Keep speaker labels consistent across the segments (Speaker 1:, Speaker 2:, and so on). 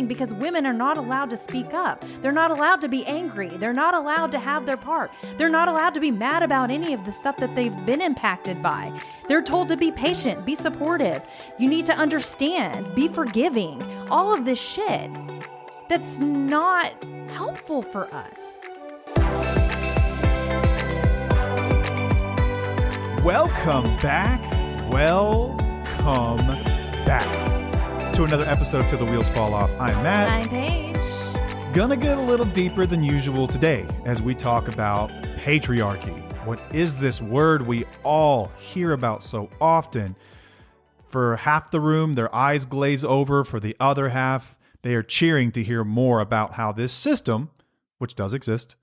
Speaker 1: because women are not allowed to speak up. They're not allowed to be angry. They're not allowed to have their part. They're not allowed to be mad about any of the stuff that they've been impacted by. They're told to be patient, be supportive. You need to understand, be forgiving. All of this shit that's not helpful for us.
Speaker 2: Welcome back to another episode Till the Wheels Fall Off. I'm Matt.
Speaker 1: I'm Paige.
Speaker 2: Gonna get a little deeper than usual today as we talk about patriarchy. What is this word we all hear about so often? For half the room, their eyes glaze over. For the other half, they are cheering to hear more about how this system, which does exist,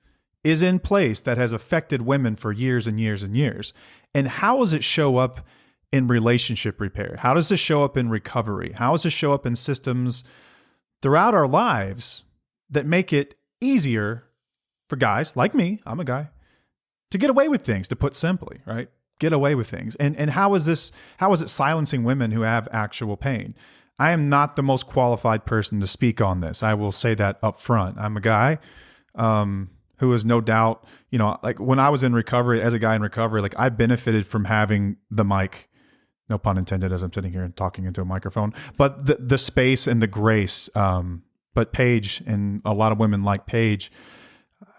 Speaker 2: is in place that has affected women for years and years and years. And how does it show up in relationship repair? How does this show up in recovery? How does this show up in systems throughout our lives that make it easier for guys like me, I'm a guy, to get away with things, to put simply, right? Get away with things. And how is it silencing women who have actual pain? I am not the most qualified person to speak on this. I will say that up front. I'm a guy who is no doubt, like when I was in recovery, as a guy in recovery, like I benefited from having the mic, no pun intended, as I'm sitting here and talking into a microphone, but the space and the grace. But Paige and a lot of women like Paige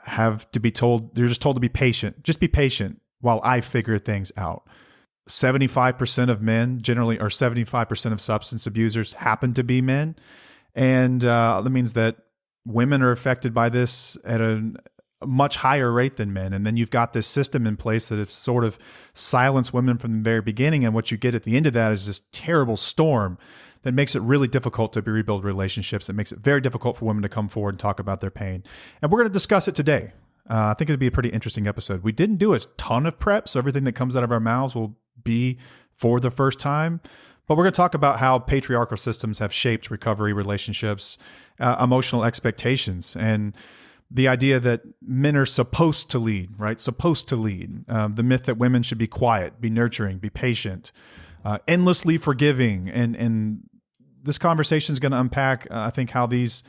Speaker 2: have to be told, they're just told to be patient. Just be patient while I figure things out. 75% of men generally, or 75% of substance abusers happen to be men. And that means that women are affected by this at a much higher rate than men. And then you've got this system in place that has sort of silenced women from the very beginning. And what you get at the end of that is this terrible storm that makes it really difficult to rebuild relationships. It makes it very difficult for women to come forward and talk about their pain. And we're going to discuss it today. I think it'd be a pretty interesting episode. We didn't do a ton of prep, so everything that comes out of our mouths will be for the first time. But we're going to talk about how patriarchal systems have shaped recovery, relationships, emotional expectations, and the idea that men are supposed to lead, right? Supposed to lead. The myth that women should be quiet, be nurturing, be patient, endlessly forgiving. And this conversation is going to unpack, I think, how these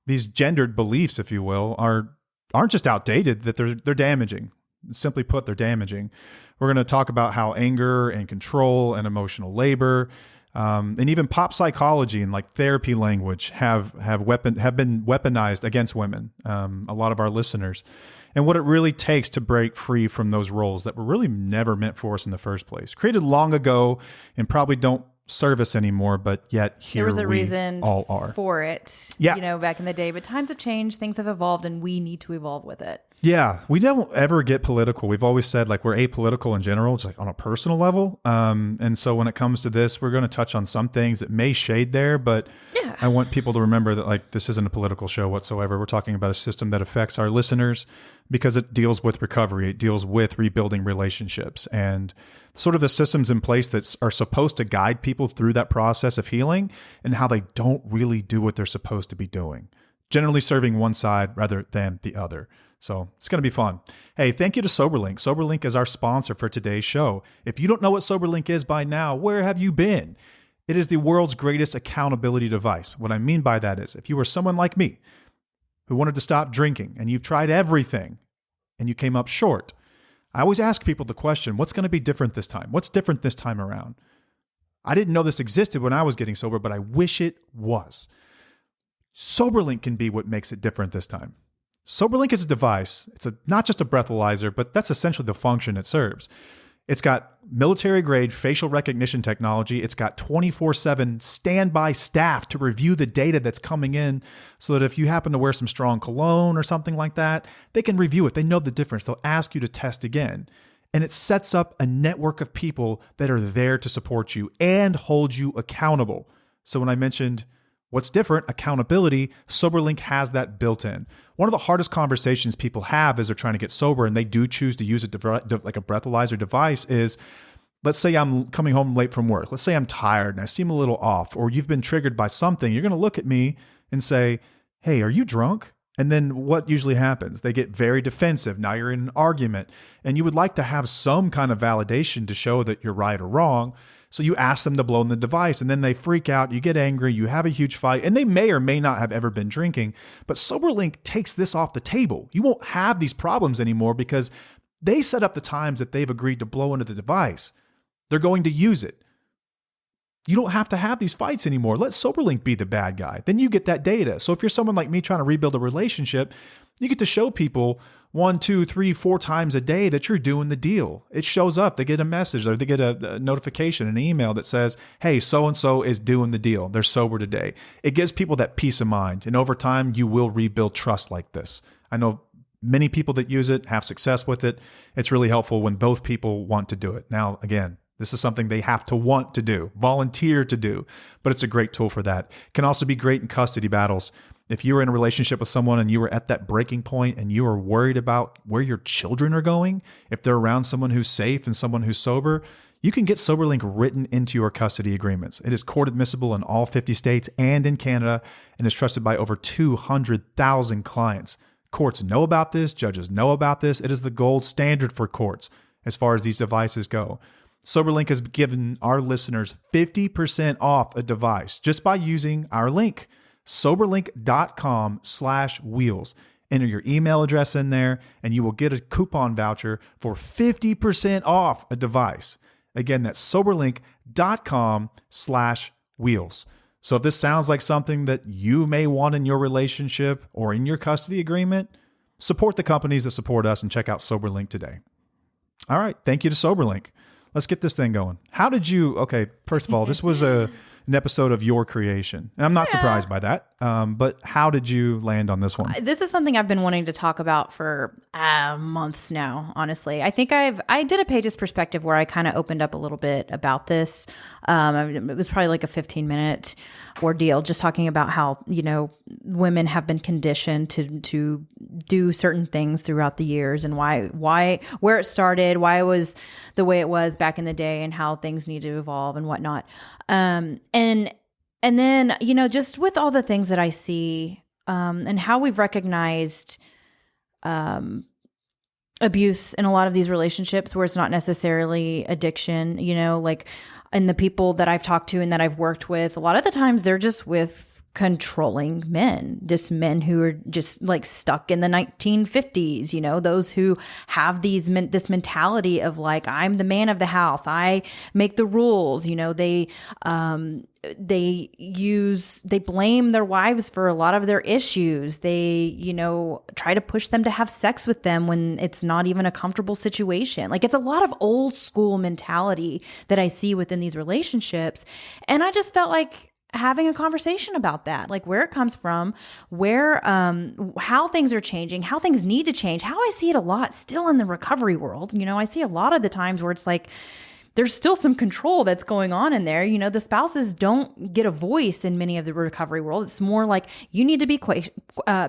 Speaker 2: gendered beliefs, if you will, aren't just outdated, that they're damaging. Simply put, they're damaging. We're going to talk about how anger and control and emotional labor, and even pop psychology and like therapy language have been weaponized against women. A lot of our listeners, and what it really takes to break free from those roles that were really never meant for us in the first place. Created long ago and probably don't serve us anymore, but yet here
Speaker 1: there was a
Speaker 2: we
Speaker 1: reason
Speaker 2: all are
Speaker 1: for it.
Speaker 2: Yeah.
Speaker 1: Back in the day. But times have changed, things have evolved, and we need to evolve with it.
Speaker 2: Yeah, we don't ever get political. We've always said like we're apolitical in general, just like on a personal level. And so when it comes to this, we're going to touch on some things that may shade there, but yeah. I want people to remember that like this isn't a political show whatsoever. We're talking about a system that affects our listeners because it deals with recovery. It deals with rebuilding relationships and sort of the systems in place that are supposed to guide people through that process of healing and how they don't really do what they're supposed to be doing, generally serving one side rather than the other. So it's going to be fun. Hey, thank you to SoberLink. SoberLink is our sponsor for today's show. If you don't know what SoberLink is by now, where have you been? It is the world's greatest accountability device. What I mean by that is if you were someone like me who wanted to stop drinking and you've tried everything and you came up short, I always ask people the question, what's going to be different this time? What's different this time around? I didn't know this existed when I was getting sober, but I wish it was. SoberLink can be what makes it different this time. SoberLink is a device. It's not just a breathalyzer, but that's essentially the function it serves. It's got military-grade facial recognition technology. It's got 24/7 standby staff to review the data that's coming in so that if you happen to wear some strong cologne or something like that, they can review it. They know the difference. They'll ask you to test again. And it sets up a network of people that are there to support you and hold you accountable. So when I mentioned what's different, accountability, SoberLink has that built in. One of the hardest conversations people have as they're trying to get sober and they do choose to use like a breathalyzer device is, let's say I'm coming home late from work. Let's say I'm tired and I seem a little off, or you've been triggered by something. You're going to look at me and say, hey, are you drunk? And then what usually happens? They get very defensive. Now you're in an argument and you would like to have some kind of validation to show that you're right or wrong. So you ask them to blow in the device, and then they freak out. You get angry. You have a huge fight, and they may or may not have ever been drinking. But SoberLink takes this off the table. You won't have these problems anymore because they set up the times that they've agreed to blow into the device. They're going to use it. You don't have to have these fights anymore. Let SoberLink be the bad guy. Then you get that data. So if you're someone like me trying to rebuild a relationship, you get to show people 1, 2, 3, 4 times a day that you're doing the deal. It shows up. They get a message or they get a notification, an email that says, hey, so-and-so is doing the deal. They're sober today. It gives people that peace of mind. And over time, you will rebuild trust like this. I know many people that use it have success with it. It's really helpful when both people want to do it. Now, again, this is something they have to want to do, volunteer to do, but it's a great tool for that. It can also be great in custody battles. If you were in a relationship with someone and you were at that breaking point and you are worried about where your children are going, if they're around someone who's safe and someone who's sober, you can get SoberLink written into your custody agreements. It is court admissible in all 50 states and in Canada and is trusted by over 200,000 clients. Courts know about this. Judges know about this. It is the gold standard for courts as far as these devices go. SoberLink has given our listeners 50% off a device just by using our link, soberlink.com/wheels. Enter your email address in there and you will get a coupon voucher for 50% off a device. Again, that's soberlink.com/wheels. So if this sounds like something that you may want in your relationship or in your custody agreement, support the companies that support us and check out SoberLink today. All right. Thank you to SoberLink. Let's get this thing going. How did you, okay, first of all, this was an episode of your creation. And I'm not surprised by that. But how did you land on this one?
Speaker 1: This is something I've been wanting to talk about for months now, honestly. I think I did a Paige's Perspective where I kind of opened up a little bit about this. It was probably like a 15-minute ordeal, just talking about how, women have been conditioned to do certain things throughout the years and where it started, why it was the way it was back in the day and how things need to evolve and whatnot. And then, just with all the things that I see, and how we've recognized, abuse in a lot of these relationships where it's not necessarily addiction, and the people that I've talked to and that I've worked with, a lot of the times they're just with controlling men, just men who are just like stuck in the 1950s, those who have this mentality of like, I'm the man of the house, I make the rules, they blame their wives for a lot of their issues. They, try to push them to have sex with them when it's not even a comfortable situation. Like, it's a lot of old school mentality that I see within these relationships. And I just felt like having a conversation about that, like where it comes from, where, how things are changing, how things need to change, how I see it a lot still in the recovery world. I see a lot of the times where it's like, there's still some control that's going on in there. The spouses don't get a voice in many of the recovery world. It's more like you need to be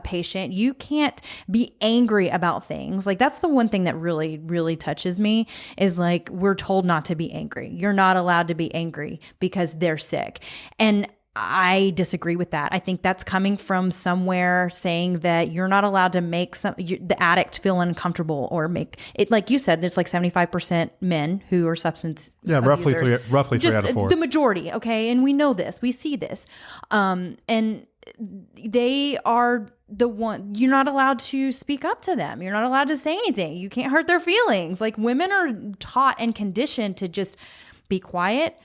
Speaker 1: patient. You can't be angry about things. Like, that's the one thing that really, really touches me is like, we're told not to be angry. You're not allowed to be angry because they're sick. And I disagree with that. I think that's coming from somewhere saying that you're not allowed to make the addict feel uncomfortable or make it, like you said, there's like 75% men who are substance abusers.
Speaker 2: roughly 3 out of 4.
Speaker 1: The majority, okay? And we know this. We see this. And they are the one, you're not allowed to speak up to them. You're not allowed to say anything. You can't hurt their feelings. Like, women are taught and conditioned to just be quiet,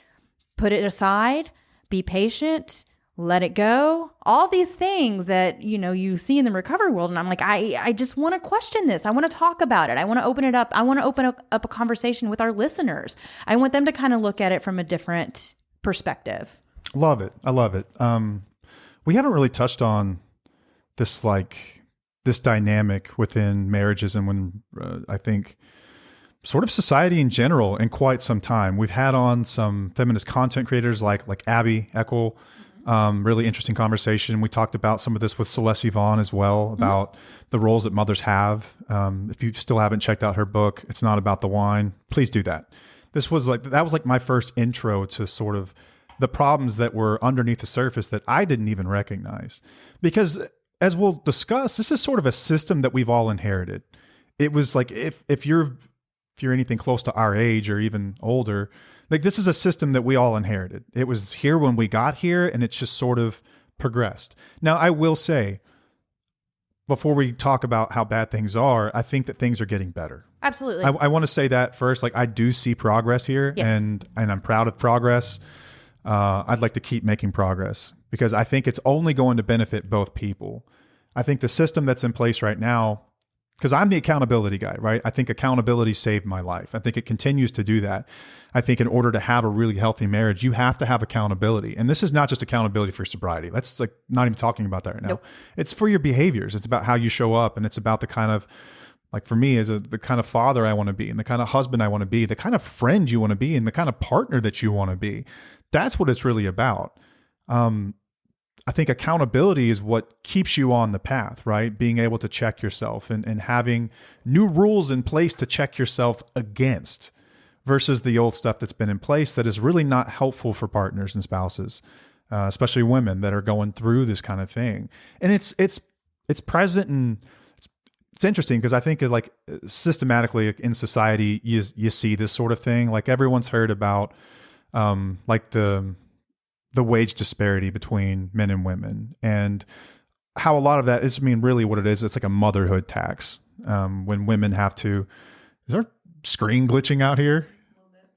Speaker 1: put it aside, be patient, let it go, all these things that, you see in the recovery world. And I'm like, I just want to question this. I want to talk about it. I want to open it up. I want to open up a conversation with our listeners. I want them to kind of look at it from a different perspective.
Speaker 2: Love it. I love it. We haven't really touched on this dynamic within marriages and when I think sort of society in general in quite some time. We've had on some feminist content creators like Abby Eckel, really interesting conversation. We talked about some of this with Celeste Yvonne as well, about the roles that mothers have. If you still haven't checked out her book, It's Not About the Wine, please do that. That was like my first intro to sort of the problems that were underneath the surface that I didn't even recognize. Because as we'll discuss, this is sort of a system that we've all inherited. It was like, if you're anything close to our age or even older, Like, this is a system that we all inherited. It was here when we got here, and it's just sort of progressed. Now, I will say, before we talk about how bad things are, I think that things are getting better.
Speaker 1: Absolutely.
Speaker 2: I want to say that first. Like, I do see progress here,
Speaker 1: Yes.
Speaker 2: and I'm proud of progress. I'd like to keep making progress because I think it's only going to benefit both people. I think the system that's in place right now, because I'm the accountability guy, right? I think accountability saved my life. I think it continues to do that. I think in order to have a really healthy marriage, you have to have accountability. And this is not just accountability for sobriety. That's like not even talking about that right now.
Speaker 1: Nope.
Speaker 2: It's for your behaviors. It's about how you show up. And it's about the kind of, like for me, the kind of father I want to be, and the kind of husband I want to be, the kind of friend you want to be, and the kind of partner that you want to be. That's what it's really about. I think accountability is what keeps you on the path, right? Being able to check yourself and having new rules in place to check yourself against versus the old stuff that's been in place that is really not helpful for partners and spouses, especially women that are going through this kind of thing. And it's present, and it's interesting because I think like systematically in society, you see this sort of thing. Like everyone's heard about like the wage disparity between men and women, and how a lot of that is, I mean, really what it is, it's like a motherhood tax. When women have to, is our screen glitching out here?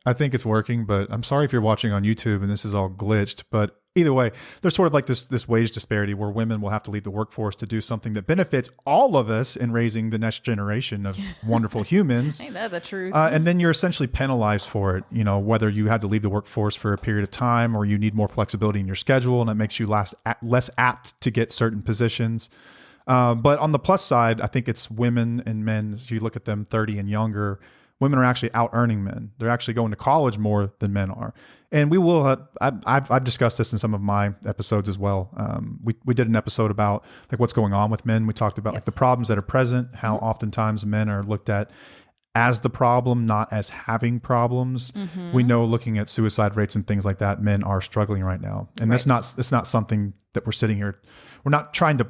Speaker 2: I think it's working, but I'm sorry if you're watching on YouTube and this is all glitched, but either way, there's sort of like this wage disparity where women will have to leave the workforce to do something that benefits all of us in raising the next generation of wonderful humans.
Speaker 1: Ain't that the truth?
Speaker 2: And then you're essentially penalized for it, you know, whether you had to leave the workforce for a period of time or you need more flexibility in your schedule, and it makes you less apt to get certain positions. But on the plus side, I think it's women and men, as you look at them 30 and younger, women are actually out earning men. They're actually going to college more than men are. And we will, I've discussed this in some of my episodes as well. We did an episode about like what's going on with men. We talked about like the problems that are present, how oftentimes men are looked at as the problem, not as having problems. We know, looking at suicide rates and things like that, men are struggling right now. And it's not something that we're sitting here, we're not trying to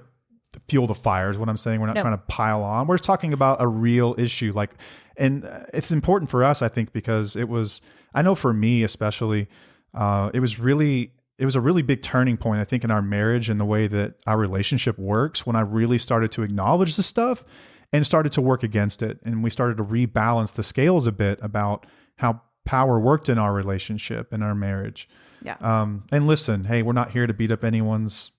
Speaker 2: fuel the fires, what I'm saying. We're not trying to pile on. We're just talking about a real issue. Like, and it's important for us, I think, because it was, I know for me especially, it was a really big turning point, I think, in our marriage and the way that our relationship works, when I really started to acknowledge the stuff and started to work against it. And we started to rebalance the scales a bit about how power worked in our relationship and our marriage.
Speaker 1: Yeah.
Speaker 2: And listen, hey, we're not here to beat up anyone's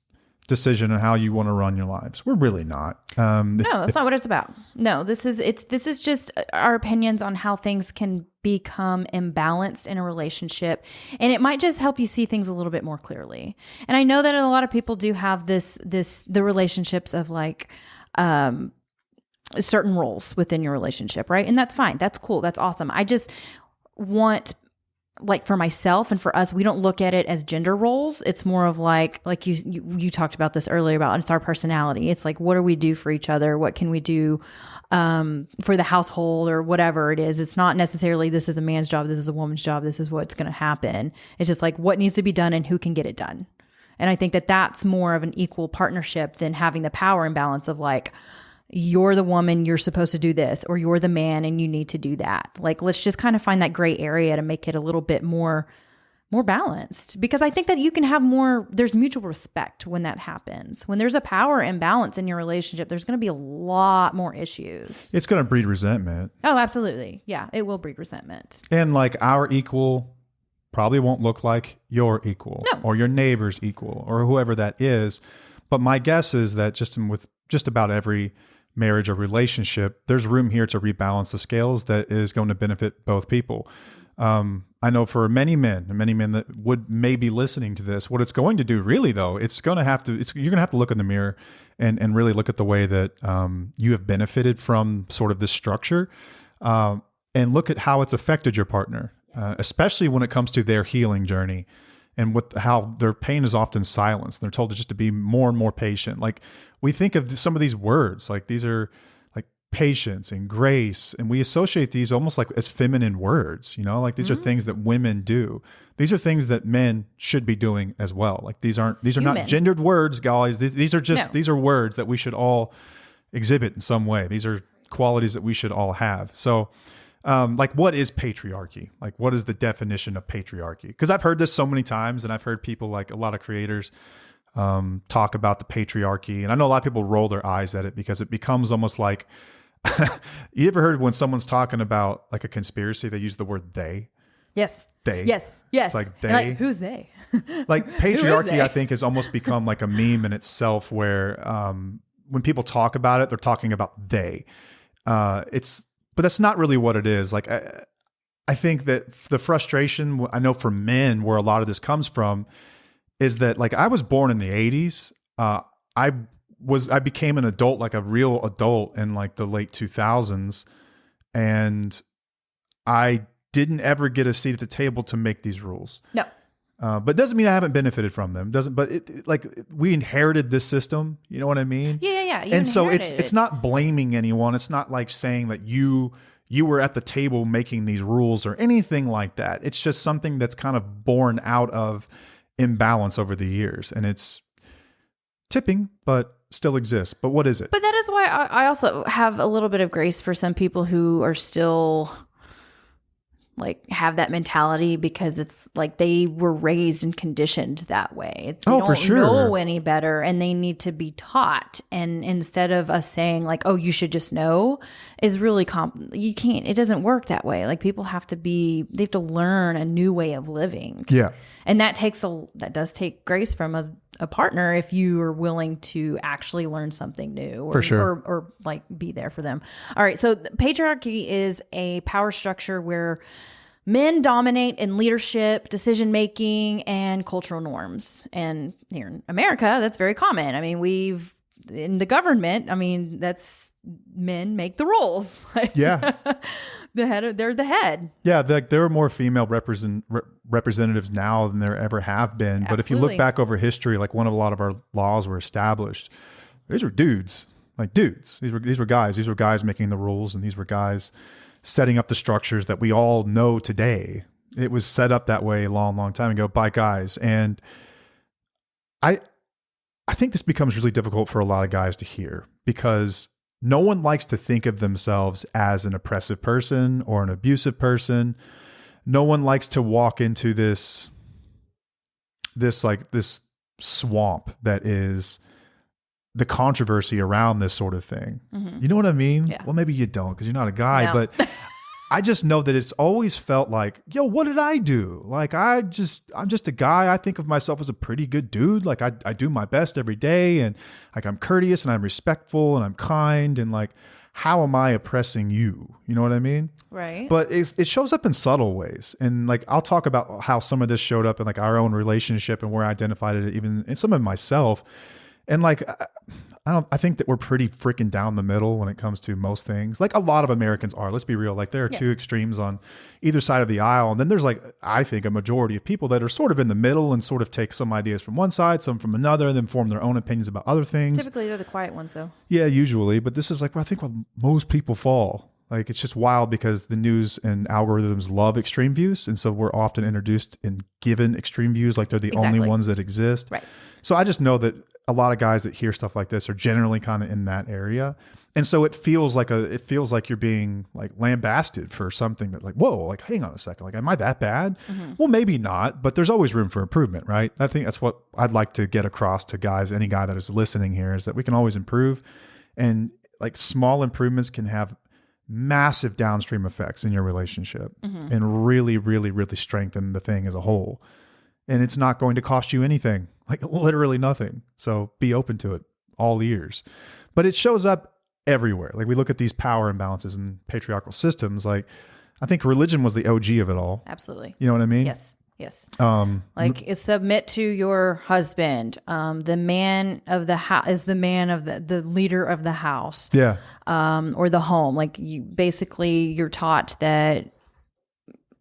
Speaker 2: decision on how you want to run your lives. We're really not.
Speaker 1: No, that's not what it's about. No, this is just our opinions on how things can become imbalanced in a relationship. And it might just help you see things a little bit more clearly. And I know that a lot of people do have the relationships of like, certain roles within your relationship, right? And that's fine. That's cool. That's awesome. I just want, like, for myself and for us, we don't look at it as gender roles. It's more of like you talked about this earlier about, it's our personality. It's like, what do we do for each other? What can we do for the household or whatever it is? It's not necessarily this is a man's job, this is a woman's job, this is what's going to happen. It's just like what needs to be done and who can get it done. And I think that that's more of an equal partnership than having the power imbalance of like, you're the woman, you're supposed to do this, or you're the man and you need to do that. Like, let's just kind of find that gray area to make it a little bit more balanced, because I think that you can have there's mutual respect when that happens. When there's a power imbalance in your relationship, there's going to be a lot more issues.
Speaker 2: It's going to breed resentment.
Speaker 1: Oh, absolutely. Yeah, it will breed resentment.
Speaker 2: And like our equal probably won't look like your equal or your neighbor's equal or whoever that is. But my guess is that with just about every marriage or relationship, there's room here to rebalance the scales that is going to benefit both people. I know for many men that would maybe listening to this, what it's going to do really though, you're going to have to look in the mirror and really look at the way that you have benefited from sort of this structure, and look at how it's affected your partner, especially when it comes to their healing journey. And with how their pain is often silenced. They're told just to be more and more patient. Like, we think of some of these words, like these are like patience and grace. And we associate these almost like as feminine words, you know, like these are things that women do. These are things that men should be doing as well. Like these are not gendered words, guys. These are words that we should all exhibit in some way. These are qualities that we should all have. So, Like, what is patriarchy? Like, what is the definition of patriarchy? Because I've heard this so many times, and I've heard people, like a lot of creators, talk about the patriarchy. And I know a lot of people roll their eyes at it because it becomes almost like, you ever heard when someone's talking about like a conspiracy, they use the word they?
Speaker 1: Yes.
Speaker 2: They.
Speaker 1: Yes. Yes.
Speaker 2: It's like they.
Speaker 1: Like, who's they?
Speaker 2: Like patriarchy,
Speaker 1: they?
Speaker 2: I think, has almost become like a meme in itself where when people talk about it, they're talking about they. But that's not really what it is. Like, I think that the frustration, I know for men, where a lot of this comes from, is that, like, I was born in the 80s. I became an adult, like a real adult, in like the late 2000s. And I didn't ever get a seat at the table to make these rules.
Speaker 1: No.
Speaker 2: But doesn't mean I haven't benefited from them. Like, we inherited this system. You know what I mean?
Speaker 1: Yeah. You
Speaker 2: and so
Speaker 1: inherited
Speaker 2: it's not blaming anyone. It's not like saying that you were at the table making these rules or anything like that. It's just something that's kind of born out of imbalance over the years, and it's tipping, but still exists. But what is it?
Speaker 1: But that is why I also have a little bit of grace for some people who are still like have that mentality, because it's like they were raised and conditioned that way. They
Speaker 2: for sure.
Speaker 1: don't know any better, and they need to be taught. And instead of us saying like, "Oh, you should just know," is really you can't. It doesn't work that way. Like, people they have to learn a new way of living.
Speaker 2: Yeah,
Speaker 1: and that does take grace from a partner if you are willing to actually learn something new, or,
Speaker 2: for sure,
Speaker 1: or like be there for them. All right. So patriarchy is a power structure where men dominate in leadership, decision-making, and cultural norms. And here in America, that's very common. I mean, in the government, I mean, that's men make the rules.
Speaker 2: Yeah.
Speaker 1: They're the head.
Speaker 2: Yeah. There are more female representatives now than there ever have been. But if you look back over history, like a lot of our laws were established, these were dudes, like dudes. These were guys. These were guys making the rules, and these were guys setting up the structures that we all know today. It was set up that way a long, long time ago by guys. And I think this becomes really difficult for a lot of guys to hear, because no one likes to think of themselves as an oppressive person or an abusive person. No one likes to walk into this swamp that is the controversy around this sort of thing. Mm-hmm. You know what I mean?
Speaker 1: Yeah.
Speaker 2: Well, maybe you don't, because you're not a guy,
Speaker 1: no.
Speaker 2: But I just know that it's always felt like, yo, what did I do? Like, I'm just a guy. I think of myself as a pretty good dude. Like, I do my best every day, and like, I'm courteous and I'm respectful and I'm kind, and like, how am I oppressing you? You know what I mean?
Speaker 1: Right.
Speaker 2: But it shows up in subtle ways. And like, I'll talk about how some of this showed up in like our own relationship and where I identified it, even in some of myself. And like, I think that we're pretty freaking down the middle when it comes to most things. Like, a lot of Americans are, let's be real. Like, there are two extremes on either side of the aisle. And then there's like, I think, a majority of people that are sort of in the middle and sort of take some ideas from one side, some from another, and then form their own opinions about other things.
Speaker 1: Typically, they're the quiet ones, though.
Speaker 2: Yeah, usually. But this is like, I think where most people fall. Like, it's just wild, because the news and algorithms love extreme views. And so we're often introduced and given extreme views like they're the only ones that exist.
Speaker 1: Right.
Speaker 2: So I just know that a lot of guys that hear stuff like this are generally kind of in that area. And so it feels like you're being like lambasted for something that, like, whoa, like, hang on a second. Like, am I that bad? Mm-hmm. Well, maybe not, but there's always room for improvement, right? I think that's what I'd like to get across to guys, any guy that is listening here, is that we can always improve. And like, small improvements can have massive downstream effects in your relationship, mm-hmm. and really, really, really strengthen the thing as a whole. And it's not going to cost you anything, like literally nothing. So be open to it, all ears. But it shows up everywhere. Like, we look at these power imbalances in patriarchal systems. Like, I think religion was the OG of it all.
Speaker 1: Absolutely.
Speaker 2: You know what I mean?
Speaker 1: Yes. Like, submit to your husband. The man of the house is the man of the leader of the house.
Speaker 2: Yeah.
Speaker 1: Or the home. Like, you're taught that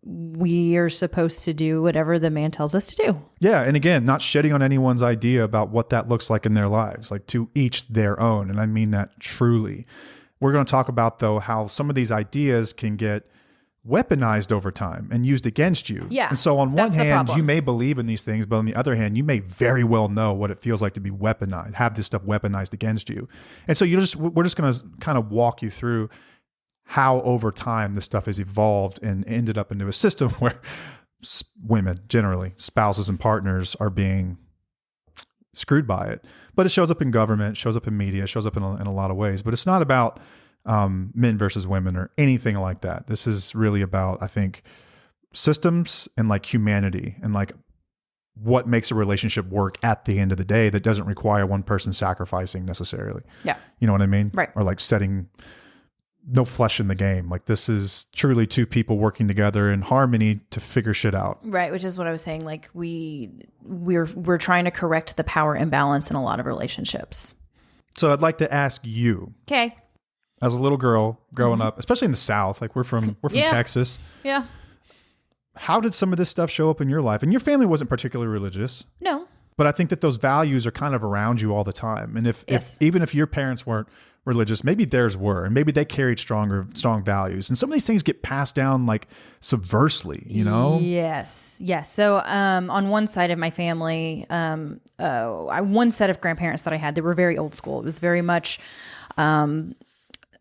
Speaker 1: we are supposed to do whatever the man tells us to do.
Speaker 2: Yeah. And again, not shedding on anyone's idea about what that looks like in their lives, like, to each their own. And I mean that truly. We're going to talk about, though, how some of these ideas can get weaponized over time and used against you.
Speaker 1: Yeah.
Speaker 2: And so on one hand, you may believe in these things, but on the other hand, you may very well know what it feels like to be weaponized, have this stuff weaponized against you. And so we're just going to kind of walk you through how over time this stuff has evolved and ended up into a system where women, generally spouses and partners, are being screwed by it. But it shows up in government, shows up in media, shows up in a lot of ways. But it's not about men versus women or anything like that. This is really about, I think, systems and like humanity and like what makes a relationship work at the end of the day that doesn't require one person sacrificing necessarily.
Speaker 1: Yeah.
Speaker 2: You know what I mean?
Speaker 1: Right.
Speaker 2: Or like setting no flesh in the game. Like this is truly two people working together in harmony to figure shit out.
Speaker 1: Right. Which is what I was saying. Like we're trying to correct the power imbalance in a lot of relationships.
Speaker 2: So I'd like to ask you,
Speaker 1: okay,
Speaker 2: as a little girl growing up, especially in the South, like we're from Texas.
Speaker 1: Yeah.
Speaker 2: How did some of this stuff show up in your life? And your family wasn't particularly religious.
Speaker 1: No.
Speaker 2: But I think that those values are kind of around you all the time. And if even if your parents weren't religious, maybe theirs were, and maybe they carried strong values. And some of these things get passed down like subversely, you know?
Speaker 1: Yes. Yes. So on one side of my family, one set of grandparents that I had, they were very old school. It was very much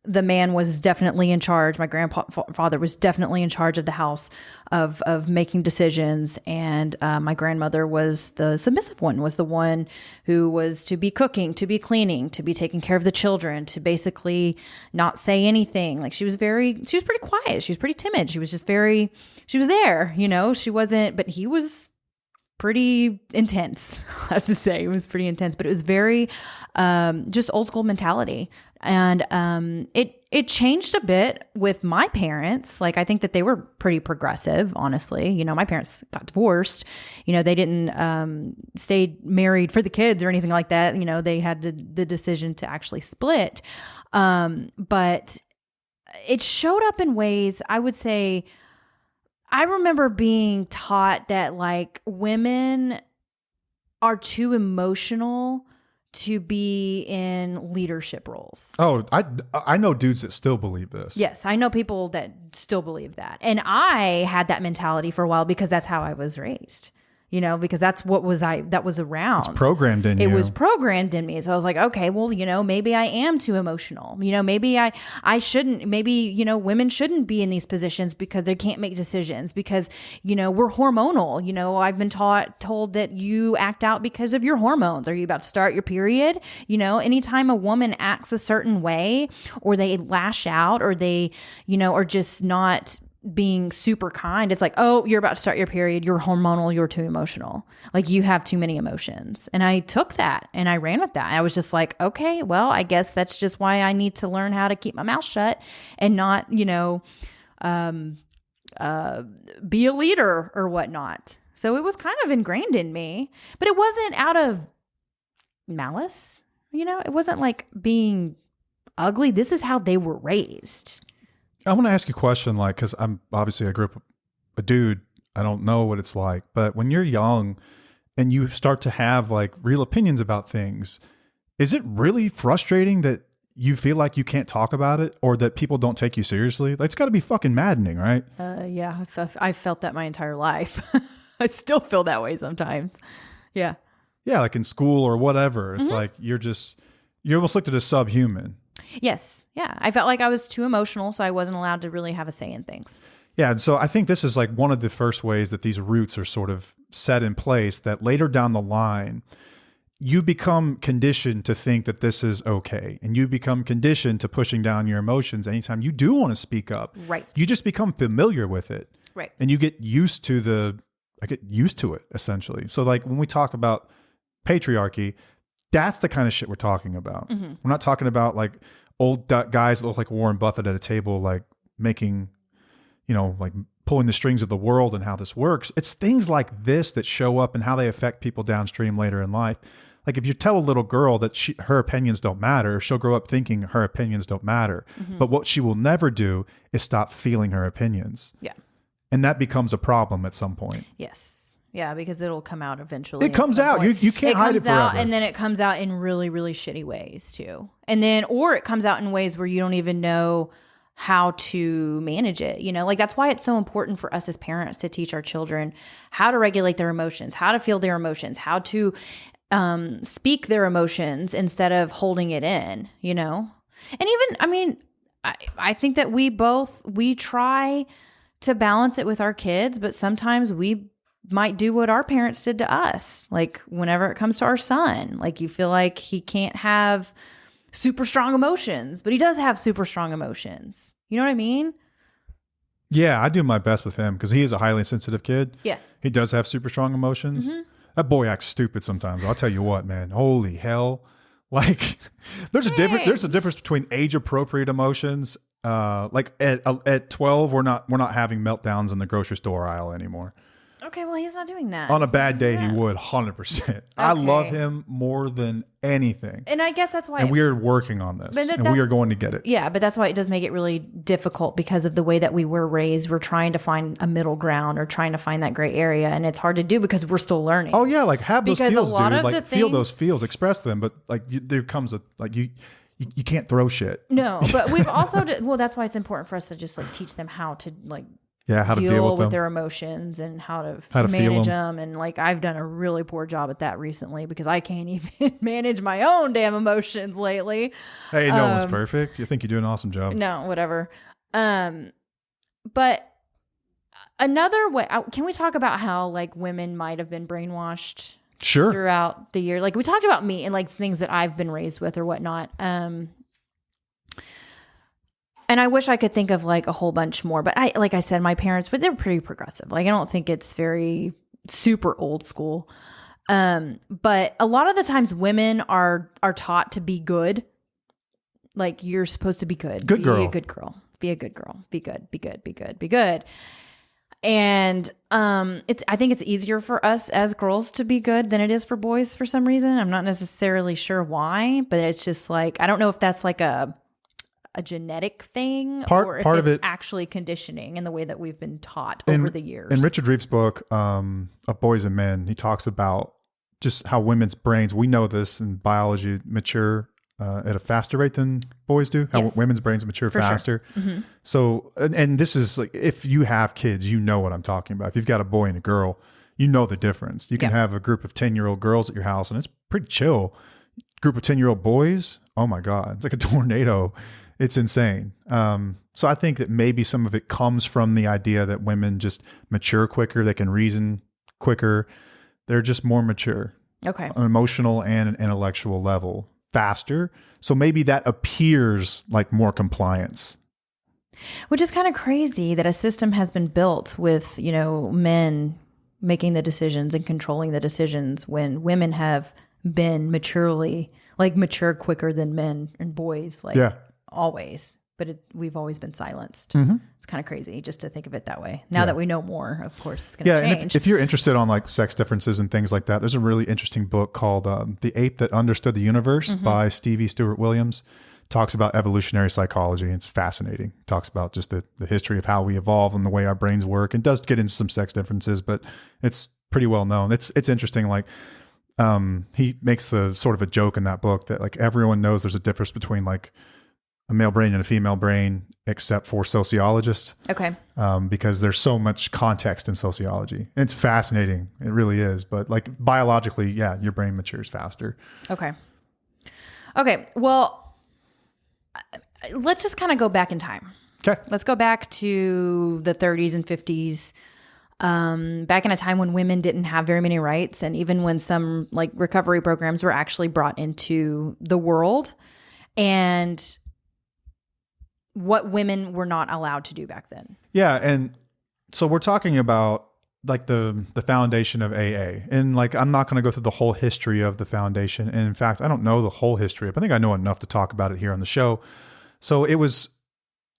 Speaker 1: the man was definitely in charge. My grandfather was definitely in charge of the house, of making decisions. And my grandmother was the submissive one, was the one who was to be cooking, to be cleaning, to be taking care of the children, to basically not say anything. Like she was pretty quiet. She was pretty timid. She was there, you know, she wasn't, but he was pretty intense, I have to say. It was pretty intense, but it was very just old school mentality. And it changed a bit with my parents. Like I think that they were pretty progressive, honestly. You know, my parents got divorced. You know, they didn't stay married for the kids or anything like that. You know, they had the decision to actually split. But it showed up in ways, I would say, I remember being taught that like women are too emotional to be in leadership roles.
Speaker 2: Oh, I know dudes that still believe this.
Speaker 1: Yes, I know people that still believe that. And I had that mentality for a while because that's how I was raised. You know, because that was around.
Speaker 2: It's programmed in you.
Speaker 1: It was programmed in me. So I was like, okay, well, you know, maybe I am too emotional. You know, maybe I shouldn't, maybe, you know, women shouldn't be in these positions because they can't make decisions because, you know, we're hormonal. You know, I've been told that you act out because of your hormones. Are you about to start your period? You know, anytime a woman acts a certain way or they lash out or they, you know, are just not being super kind, it's like, oh, you're about to start your period, you're hormonal, you're too emotional, like you have too many emotions. And I took that and I ran with that. I was just like, okay, well, I guess that's just why I need to learn how to keep my mouth shut and not, you know, be a leader or whatnot. So it was kind of ingrained in me, but it wasn't out of malice, you know, it wasn't like being ugly. This is how they were raised.
Speaker 2: I want to ask you a question, like, because I grew up a dude. I don't know what it's like, but when you're young and you start to have like real opinions about things, is it really frustrating that you feel like you can't talk about it or that people don't take you seriously? Like, it's got to be fucking maddening, right?
Speaker 1: Yeah, I've felt that my entire life. I still feel that way sometimes. Yeah. Yeah,
Speaker 2: like in school or whatever. It's like you're almost looked at as subhuman.
Speaker 1: Yes. Yeah. I felt like I was too emotional, so I wasn't allowed to really have a say in things.
Speaker 2: Yeah. And so I think this is like one of the first ways that these roots are sort of set in place, that later down the line, you become conditioned to think that this is okay. And you become conditioned to pushing down your emotions anytime you do want to speak up.
Speaker 1: Right.
Speaker 2: You just become familiar with it.
Speaker 1: Right.
Speaker 2: And you get used to it, essentially. So like when we talk about patriarchy, that's the kind of shit we're talking about. Mm-hmm. We're not talking about like old guys that look like Warren Buffett at a table, like making, you know, like pulling the strings of the world and how this works. It's things like this that show up and how they affect people downstream later in life. Like if you tell a little girl that her opinions don't matter, she'll grow up thinking her opinions don't matter. Mm-hmm. But what she will never do is stop feeling her opinions.
Speaker 1: Yeah.
Speaker 2: And that becomes a problem at some point.
Speaker 1: Yes. Yeah, because it'll come out eventually.
Speaker 2: It comes out. You can't hide it forever.
Speaker 1: It comes out, and then it comes out in really, really shitty ways too. And then, or it comes out in ways where you don't even know how to manage it. You know, like that's why it's so important for us as parents to teach our children how to regulate their emotions, how to feel their emotions, how to speak their emotions instead of holding it in, you know? And even, I mean, I think that we try to balance it with our kids, but sometimes we might do what our parents did to us. Like whenever it comes to our son, like you feel like he can't have super strong emotions, but he does have super strong emotions. You know what I mean?
Speaker 2: Yeah, I do my best with him because he is a highly sensitive kid.
Speaker 1: Yeah.
Speaker 2: He does have super strong emotions. Mm-hmm. That boy acts stupid sometimes. I'll tell you what, man. Holy hell. Like there's a difference between age appropriate emotions. Like at 12, we're not having meltdowns in the grocery store aisle anymore.
Speaker 1: Okay, well, he's not doing that.
Speaker 2: On a bad day, he would 100%. Okay. I love him more than anything.
Speaker 1: And I guess that's why.
Speaker 2: And we are working on this. And we are going to get it.
Speaker 1: Yeah, but that's why it does make it really difficult because of the way that we were raised. We're trying to find a middle ground or trying to find that gray area. And it's hard to do because we're still learning.
Speaker 2: Oh, yeah. Like have those feels, dude. Like feel those feels, express them. But like there comes a, like you can't throw shit.
Speaker 1: No, but we've also, well, that's why it's important for us to just like teach them how to like,
Speaker 2: how to deal with
Speaker 1: their emotions and how to manage them. And like, I've done a really poor job at that recently because I can't even manage my own damn emotions lately.
Speaker 2: Hey, no one's perfect. You think you do an awesome job.
Speaker 1: No, whatever. But another way, can we talk about how like women might have been brainwashed throughout the year? Like we talked about me and like things that I've been raised with or whatnot. And I wish I could think of like a whole bunch more, but like I said, my parents, but they're pretty progressive. Like I don't think it's very super old school. But a lot of the times women are taught to be good. Like you're supposed to be good.
Speaker 2: Good girl.
Speaker 1: Be a good girl. Be a good girl. Be good. Be good. Be good. Be good. And I think it's easier for us as girls to be good than it is for boys for some reason. I'm not necessarily sure why, but it's just like I don't know if that's like a genetic thing or if it's actually conditioning in the way that we've been taught over the years.
Speaker 2: In Richard Reeve's book, of Boys and Men, he talks about just how women's brains, we know this in biology, mature at a faster rate than boys do, how women's brains mature faster. Sure. Mm-hmm. So, and this is like, if you have kids, you know what I'm talking about. If you've got a boy and a girl, you know the difference. You can have a group of 10-year-old girls at your house and it's pretty chill. Group of 10-year-old boys, oh my God, it's like a tornado. It's insane. So I think that maybe some of it comes from the idea that women just mature quicker. They can reason quicker. They're just more mature.
Speaker 1: Okay.
Speaker 2: On an emotional and an intellectual level. Faster. So maybe that appears like more compliance.
Speaker 1: Which is kind of crazy that a system has been built with, men making the decisions and controlling the decisions when women have been mature quicker than men and boys. Always, but we've always been silenced. Mm-hmm. It's kind of crazy just to think of it that way. Now that we know more, of course, it's going to change.
Speaker 2: And if you're interested on like sex differences and things like that, there's a really interesting book called The Ape That Understood the Universe by Stevie Stewart Williams. Talks about evolutionary psychology. It's fascinating. Talks about just the history of how we evolve and the way our brains work. It does get into some sex differences, but it's pretty well known. It's interesting. Like, he makes the sort of a joke in that book that like everyone knows there's a difference between like a male brain and a female brain, except for sociologists. Okay. Because there's so much context in sociology. And it's fascinating. It really is. But like biologically, your brain matures faster.
Speaker 1: Okay. Well, let's just kind of go back in time.
Speaker 2: Okay.
Speaker 1: Let's go back to the 30s and 50s. Back in a time when women didn't have very many rights. And even when some like recovery programs were actually brought into the world. And what women were not allowed to do back then.
Speaker 2: Yeah. And so we're talking about like the foundation of AA. And like, I'm not going to go through the whole history of the foundation. And in fact, I don't know the whole history. I think I know enough to talk about it here on the show. So it was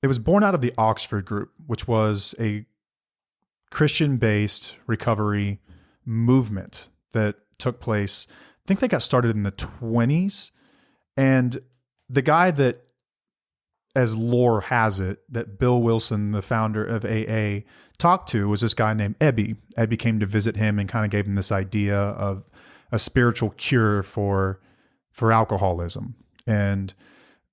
Speaker 2: born out of the Oxford Group, which was a Christian-based recovery movement that took place. I think they got started in the 20s. And the guy that, as lore has it, that Bill Wilson, the founder of AA, talked to was this guy named Ebby. Ebby came to visit him and kind of gave him this idea of a spiritual cure for alcoholism. And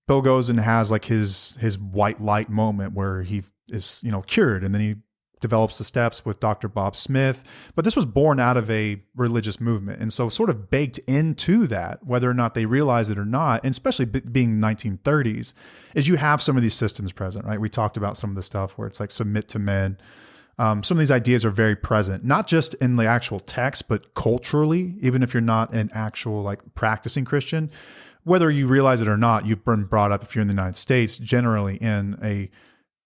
Speaker 2: Bill goes and has like his white light moment where he is, cured. And then he develops the steps with Dr. Bob Smith. But this was born out of a religious movement. And so sort of baked into that, whether or not they realize it or not, and especially being 1930s, is you have some of these systems present, right? We talked about some of the stuff where it's like submit to men. Some of these ideas are very present, not just in the actual text, but culturally, even if you're not an actual like practicing Christian, whether you realize it or not, you've been brought up, if you're in the United States, generally in a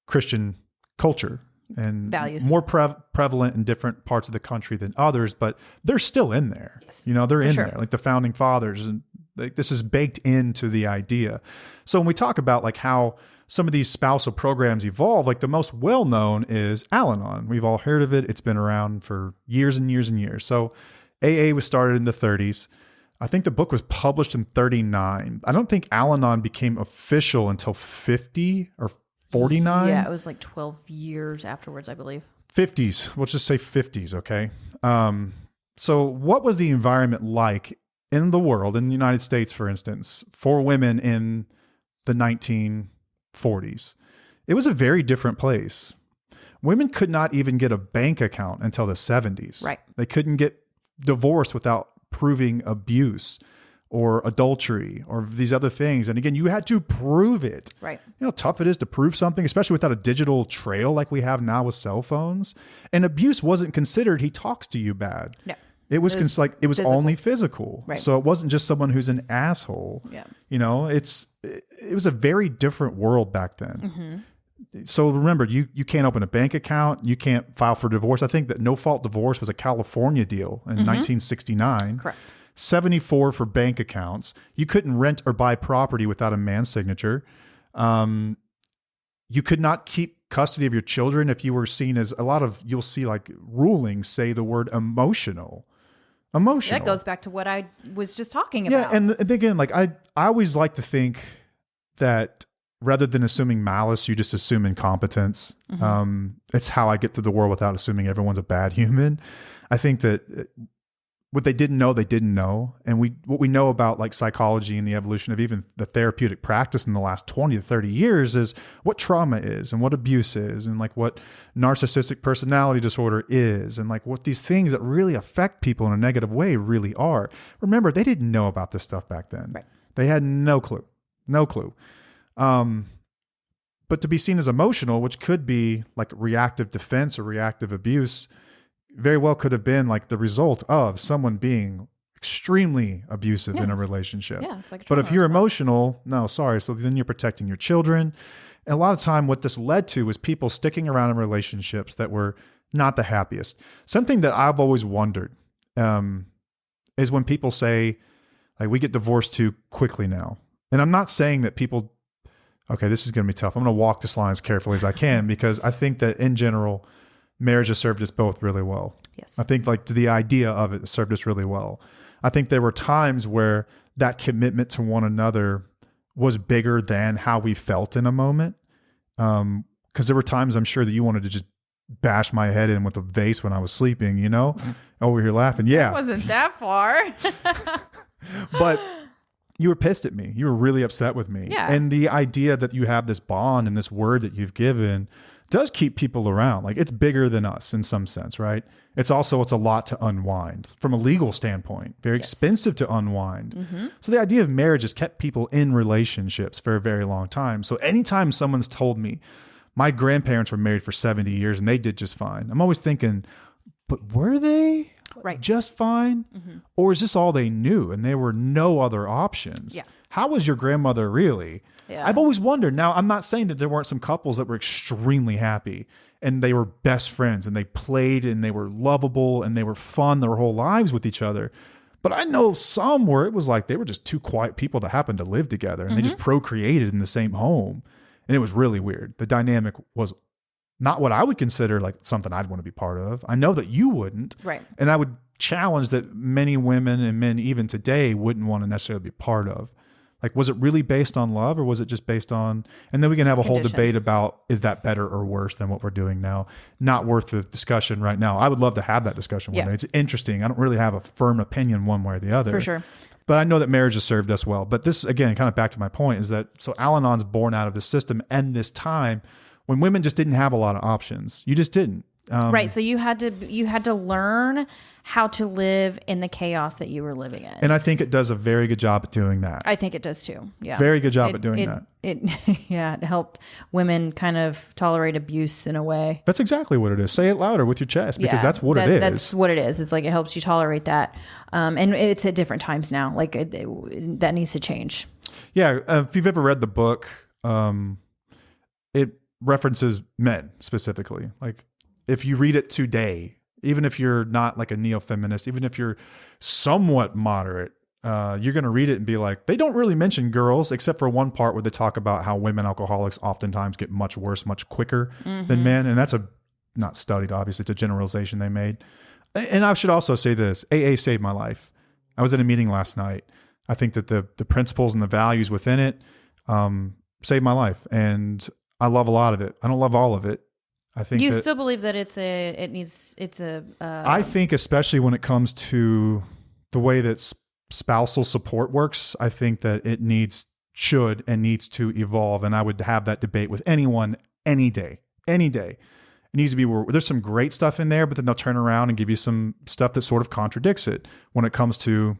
Speaker 2: Christian culture and
Speaker 1: values
Speaker 2: more prevalent in different parts of the country than others, but they're still in there.
Speaker 1: Yes,
Speaker 2: they're in
Speaker 1: sure.
Speaker 2: there, like the founding fathers, and like this is baked into the idea. So when we talk about like how some of these spousal programs evolve, like the most well-known is Al-Anon. We've all heard of it. It's been around for years and years and years. So AA was started in the 30s. I think the book was published in 39. I don't think Al-Anon became official until 50 or 49.
Speaker 1: Yeah, it was like 12 years afterwards, I believe.
Speaker 2: 50s. We'll just say 50s, okay? So what was the environment like in the world, in the United States, for instance, for women in the 1940s? It was a very different place. Women could not even get a bank account until the 70s.
Speaker 1: Right.
Speaker 2: They couldn't get divorced without proving abuse or adultery or these other things. And again, you had to prove it.
Speaker 1: Right.
Speaker 2: You know how tough it is to prove something, especially without a digital trail like we have now with cell phones. And abuse wasn't considered he talks to you bad.
Speaker 1: No.
Speaker 2: It was it was
Speaker 1: physical.
Speaker 2: only physical.
Speaker 1: Right.
Speaker 2: So it wasn't just someone who's an asshole.
Speaker 1: Yeah.
Speaker 2: It was a very different world back then. So remember, you can't open a bank account. You can't file for divorce. I think that no-fault divorce was a California deal in 1969.
Speaker 1: Correct.
Speaker 2: 74 for bank accounts. You couldn't rent or buy property without a man's signature. You could not keep custody of your children if you were seen as you'll see like rulings say the word emotional. Emotional.
Speaker 1: That goes back to what I was just talking about.
Speaker 2: Yeah, and again, like I always like to think that rather than assuming malice, you just assume incompetence. It's how I get through the world without assuming everyone's a bad human. I think that what they didn't know, they didn't know. And what we know about like psychology and the evolution of even the therapeutic practice in the last 20 to 30 years is what trauma is and what abuse is and like what narcissistic personality disorder is and like what these things that really affect people in a negative way really are. Remember, they didn't know about this stuff back then.
Speaker 1: Right.
Speaker 2: They had no clue. But to be seen as emotional, which could be like reactive defense or reactive abuse, very well could have been like the result of someone being extremely abusive in a relationship.
Speaker 1: Yeah, it's like a
Speaker 2: but if
Speaker 1: trauma
Speaker 2: you're
Speaker 1: response.
Speaker 2: emotional, no, sorry. So then you're protecting your children. And a lot of time what this led to was people sticking around in relationships that were not the happiest. Something that I've always wondered is when people say, like, we get divorced too quickly now. And I'm not saying that people, okay, this is going to be tough. I'm going to walk this line as carefully as I can because I think that in general, marriage has served us both really well.
Speaker 1: Yes.
Speaker 2: I think like the idea of it served us really well. I think there were times where that commitment to one another was bigger than how we felt in a moment. Because there were times I'm sure that you wanted to just bash my head in with a vase when I was sleeping, over here laughing. Yeah.
Speaker 1: It wasn't that far.
Speaker 2: But you were pissed at me. You were really upset with me.
Speaker 1: Yeah.
Speaker 2: And the idea that you have this bond and this word that you've given does keep people around. Like it's bigger than us in some sense, right? It's a lot to unwind from a legal standpoint, very expensive to unwind. So the idea of marriage has kept people in relationships for a very long time. So anytime someone's told me my grandparents were married for 70 years and they did just fine, I'm always thinking, but were they just fine? Or is this all they knew and there were no other options?
Speaker 1: Yeah.
Speaker 2: How was your grandmother really?
Speaker 1: Yeah.
Speaker 2: I've always wondered. Now, I'm not saying that there weren't some couples that were extremely happy and they were best friends and they played and they were lovable and they were fun their whole lives with each other. But I know some where it was like they were just two quiet people that happened to live together and they just procreated in the same home. And it was really weird. The dynamic was not what I would consider like something I'd want to be part of. I know that you wouldn't.
Speaker 1: Right.
Speaker 2: And I would challenge that many women and men even today wouldn't want to necessarily be part of. Like, was it really based on love or was it just based on, and then we can have a whole debate about, is that better or worse than what we're doing now? Not worth the discussion right now. I would love to have that discussion one day. It's interesting. I don't really have a firm opinion one way or the other.
Speaker 1: For sure.
Speaker 2: But I know that marriage has served us well. But this, again, kind of back to my point is that, so Al-Anon's born out of this system and this time when women just didn't have a lot of options. You just didn't.
Speaker 1: Right. So you had to learn how to live in the chaos that you were living in.
Speaker 2: And I think it does a very good job at doing that.
Speaker 1: I think it does too. Yeah.
Speaker 2: Very good job at doing that.
Speaker 1: It helped women kind of tolerate abuse in a way.
Speaker 2: That's exactly what it is. Say it louder with your chest, because that's what it is.
Speaker 1: That's what it is. It's like it helps you tolerate that. And it's at different times now. Like that needs to change.
Speaker 2: Yeah. If you've ever read the book, it references men specifically. Like if you read it today, even if you're not like a neo-feminist, even if you're somewhat moderate, you're going to read it and be like, they don't really mention girls, except for one part where they talk about how women alcoholics oftentimes get much worse, much quicker than men. And that's not studied, obviously. It's a generalization they made. And I should also say this, AA saved my life. I was at a meeting last night. I think that the principles and the values within it saved my life. And I love a lot of it. I don't love all of it. I think
Speaker 1: you still believe that it's a
Speaker 2: I think especially when it comes to the way that spousal support works, I think that it should and needs to evolve. And I would have that debate with anyone, any day. It needs to be where there's some great stuff in there, but then they'll turn around and give you some stuff that sort of contradicts it when it comes to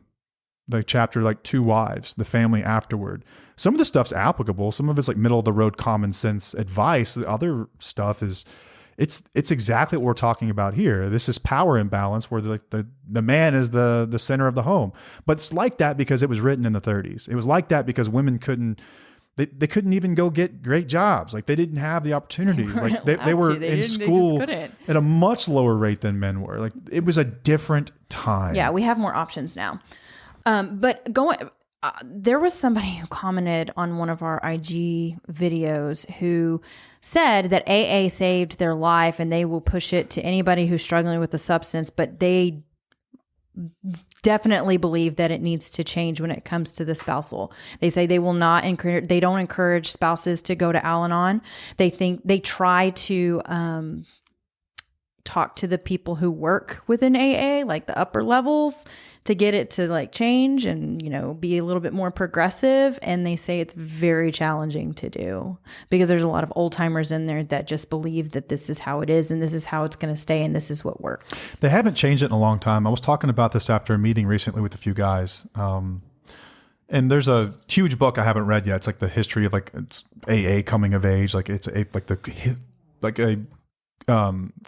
Speaker 2: the chapter, like 2 wives, the family afterward. Some of the stuff's applicable. Some of it's like middle of the road, common sense advice. The other stuff is, it's exactly what we're talking about here. This is power imbalance where the man is the center of the home. But it's like that because it was written in the 30s. It was like that because women couldn't even go get great jobs. Like they didn't have the opportunities. They were in school at a much lower rate than men were. Like it was a different time.
Speaker 1: Yeah, we have more options now. There was somebody who commented on one of our IG videos who said that AA saved their life and they will push it to anybody who's struggling with the substance, but they definitely believe that it needs to change when it comes to the spousal. They say they will not encourage, they don't encourage spouses to go to Al-Anon. They try to talk to the people who work within AA, like the upper levels, to get it to like change and, be a little bit more progressive. And they say it's very challenging to do because there's a lot of old timers in there that just believe that this is how it is and this is how it's going to stay and this is what works.
Speaker 2: They haven't changed it in a long time. I was talking about this after a meeting recently with a few guys. And there's a huge book I haven't read yet. It's like the history of like it's AA coming of age. Like it's a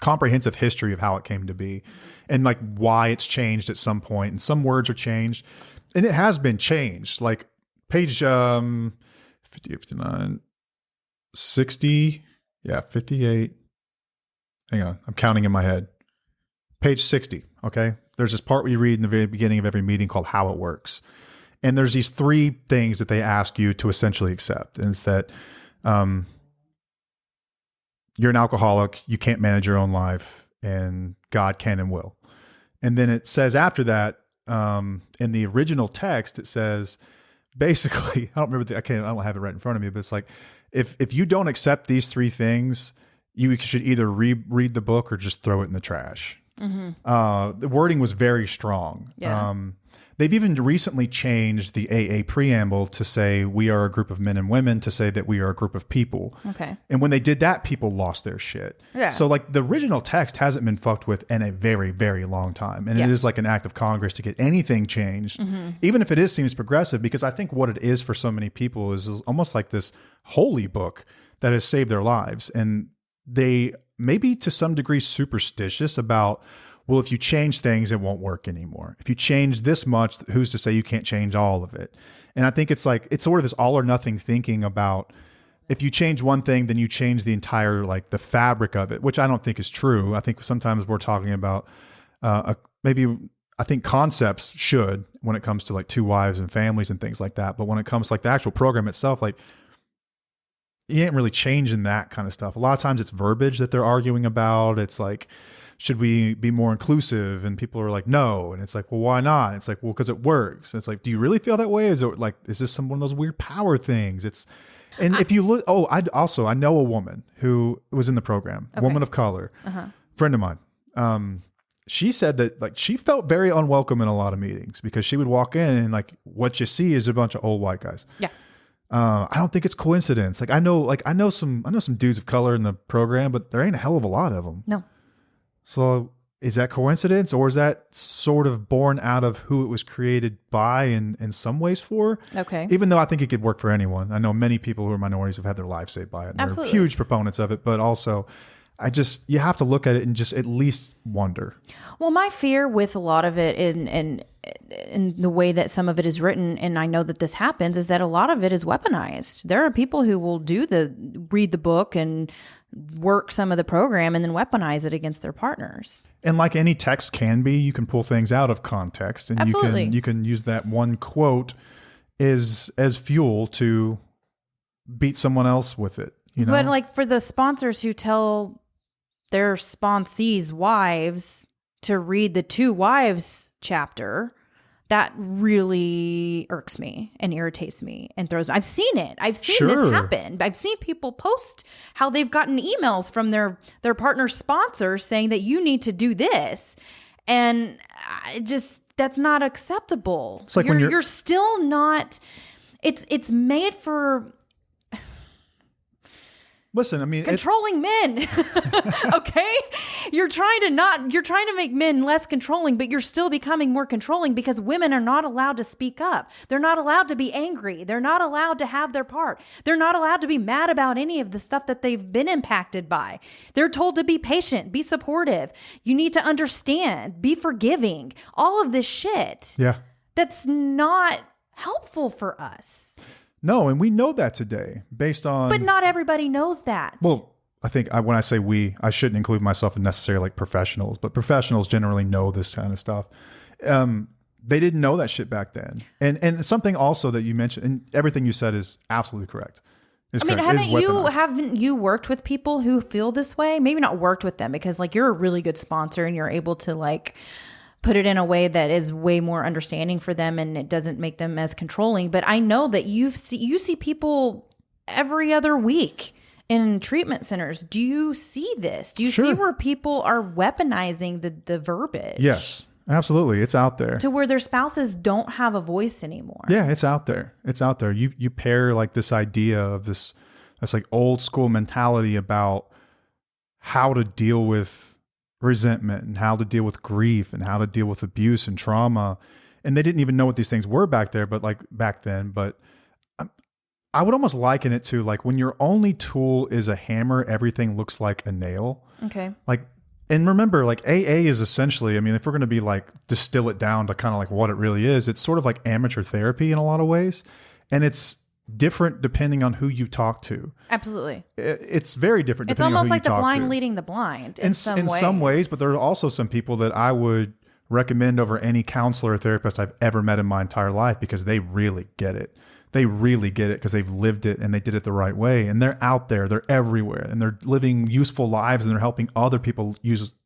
Speaker 2: comprehensive history of how it came to be and like why it's changed at some point, and some words are changed and it has been changed. Like page 50, 59, 60, 58. Hang on. I'm counting in my head. Page 60. Okay. There's this part we read in the very beginning of every meeting called How It Works. And there's these 3 things that they ask you to essentially accept. And it's that, you're an alcoholic, you can't manage your own life, and God can and will. And then it says after that, in the original text, it says basically, I don't have it right in front of me, but it's like, if you don't accept these 3 things, you should either read the book or just throw it in the trash. Mm-hmm. The wording was very strong.
Speaker 1: Yeah.
Speaker 2: They've even recently changed the AA preamble to say we are a group of men and women, to say that we are a group of people.
Speaker 1: Okay.
Speaker 2: And when they did that, people lost their shit.
Speaker 1: Yeah.
Speaker 2: So like the original text hasn't been fucked with in a very, very long time. And it is like an act of Congress to get anything changed, even if it seems progressive, because I think what it is for so many people is almost like this holy book that has saved their lives. And they may be to some degree superstitious about, well, if you change things, it won't work anymore. If you change this much, who's to say you can't change all of it? And I think it's sort of this all or nothing thinking about, if you change one thing, then you change the entire, like the fabric of it, which I don't think is true. I think sometimes we're talking about, I think concepts should, when it comes to like 2 wives and families and things like that. But when it comes to like the actual program itself, like you ain't really changing that kind of stuff. A lot of times it's verbiage that they're arguing about. It's like, should we be more inclusive? And people are like, no. And it's like, well, why not? It's like, well, because it works. And it's like, do you really feel that way? Is it like, is this one of those weird power things? If you look, I know a woman who was in the program, woman of color, friend of mine. She said that like she felt very unwelcome in a lot of meetings because she would walk in and like what you see is a bunch of old white guys.
Speaker 1: Yeah.
Speaker 2: I don't think it's coincidence. Like I know some dudes of color in the program, but there ain't a hell of a lot of them.
Speaker 1: No.
Speaker 2: So is that coincidence, or is that sort of born out of who it was created by and in some ways for?
Speaker 1: Okay.
Speaker 2: Even though I think it could work for anyone. I know many people who are minorities have had their lives saved by it. And
Speaker 1: Absolutely.
Speaker 2: they're huge proponents of it, but also you have to look at it and just at least wonder.
Speaker 1: Well, my fear with a lot of it in the way that some of it is written, and I know that this happens, is that a lot of it is weaponized. There are people who will read the book and work some of the program and then weaponize it against their partners.
Speaker 2: And like any text can be, you can pull things out of context, and
Speaker 1: Absolutely.
Speaker 2: you can use that one quote as fuel to beat someone else with it. You know?
Speaker 1: But like for the sponsors who tell their sponsees' wives to read the Two Wives chapter, that really irks me and irritates me and throws me. I've seen it. I've seen this happen. I've seen people post how they've gotten emails from their partner sponsors saying that you need to do this. And that's not acceptable.
Speaker 2: It's like
Speaker 1: you're still not, it's made for...
Speaker 2: Listen, I mean,
Speaker 1: controlling men. Okay? You're trying to make men less controlling, but you're still becoming more controlling because women are not allowed to speak up. They're not allowed to be angry. They're not allowed to have their part. They're not allowed to be mad about any of the stuff that they've been impacted by. They're told to be patient, be supportive. You need to understand, be forgiving. All of this shit.
Speaker 2: Yeah.
Speaker 1: That's not helpful for us.
Speaker 2: No, and we know that today based on...
Speaker 1: But not everybody knows that.
Speaker 2: Well, I think when I say we, I shouldn't include myself in necessarily like professionals, but professionals generally know this kind of stuff. They didn't know that shit back then. And something also that you mentioned, and everything you said is absolutely correct.
Speaker 1: Haven't you worked with people who feel this way? Maybe not worked with them because like you're a really good sponsor and you're able to like put it in a way that is way more understanding for them and it doesn't make them as controlling. But I know that you see people every other week in treatment centers. Do you see this? Do you see where people are weaponizing the verbiage?
Speaker 2: Yes, absolutely. It's out there.
Speaker 1: To where their spouses don't have a voice anymore.
Speaker 2: Yeah, it's out there. It's out there. You pair like this idea of this like old school mentality about how to deal with resentment and how to deal with grief and how to deal with abuse and trauma. And they didn't even know what these things were back then, but I would almost liken it to like when your only tool is a hammer, everything looks like a nail.
Speaker 1: Okay.
Speaker 2: Like, and remember, like AA is essentially, I mean, if we're going to be like, distill it down to kind of like what it really is, it's sort of like amateur therapy in a lot of ways. And it's different depending on who you talk to.
Speaker 1: Absolutely.
Speaker 2: It's very different.
Speaker 1: It's almost like the blind leading the blind in some ways.
Speaker 2: But there are also some people that I would recommend over any counselor or therapist I've ever met in my entire life because they really get it. They really get it because they've lived it and they did it the right way. And they're out there, they're everywhere, and they're living useful lives and they're helping other people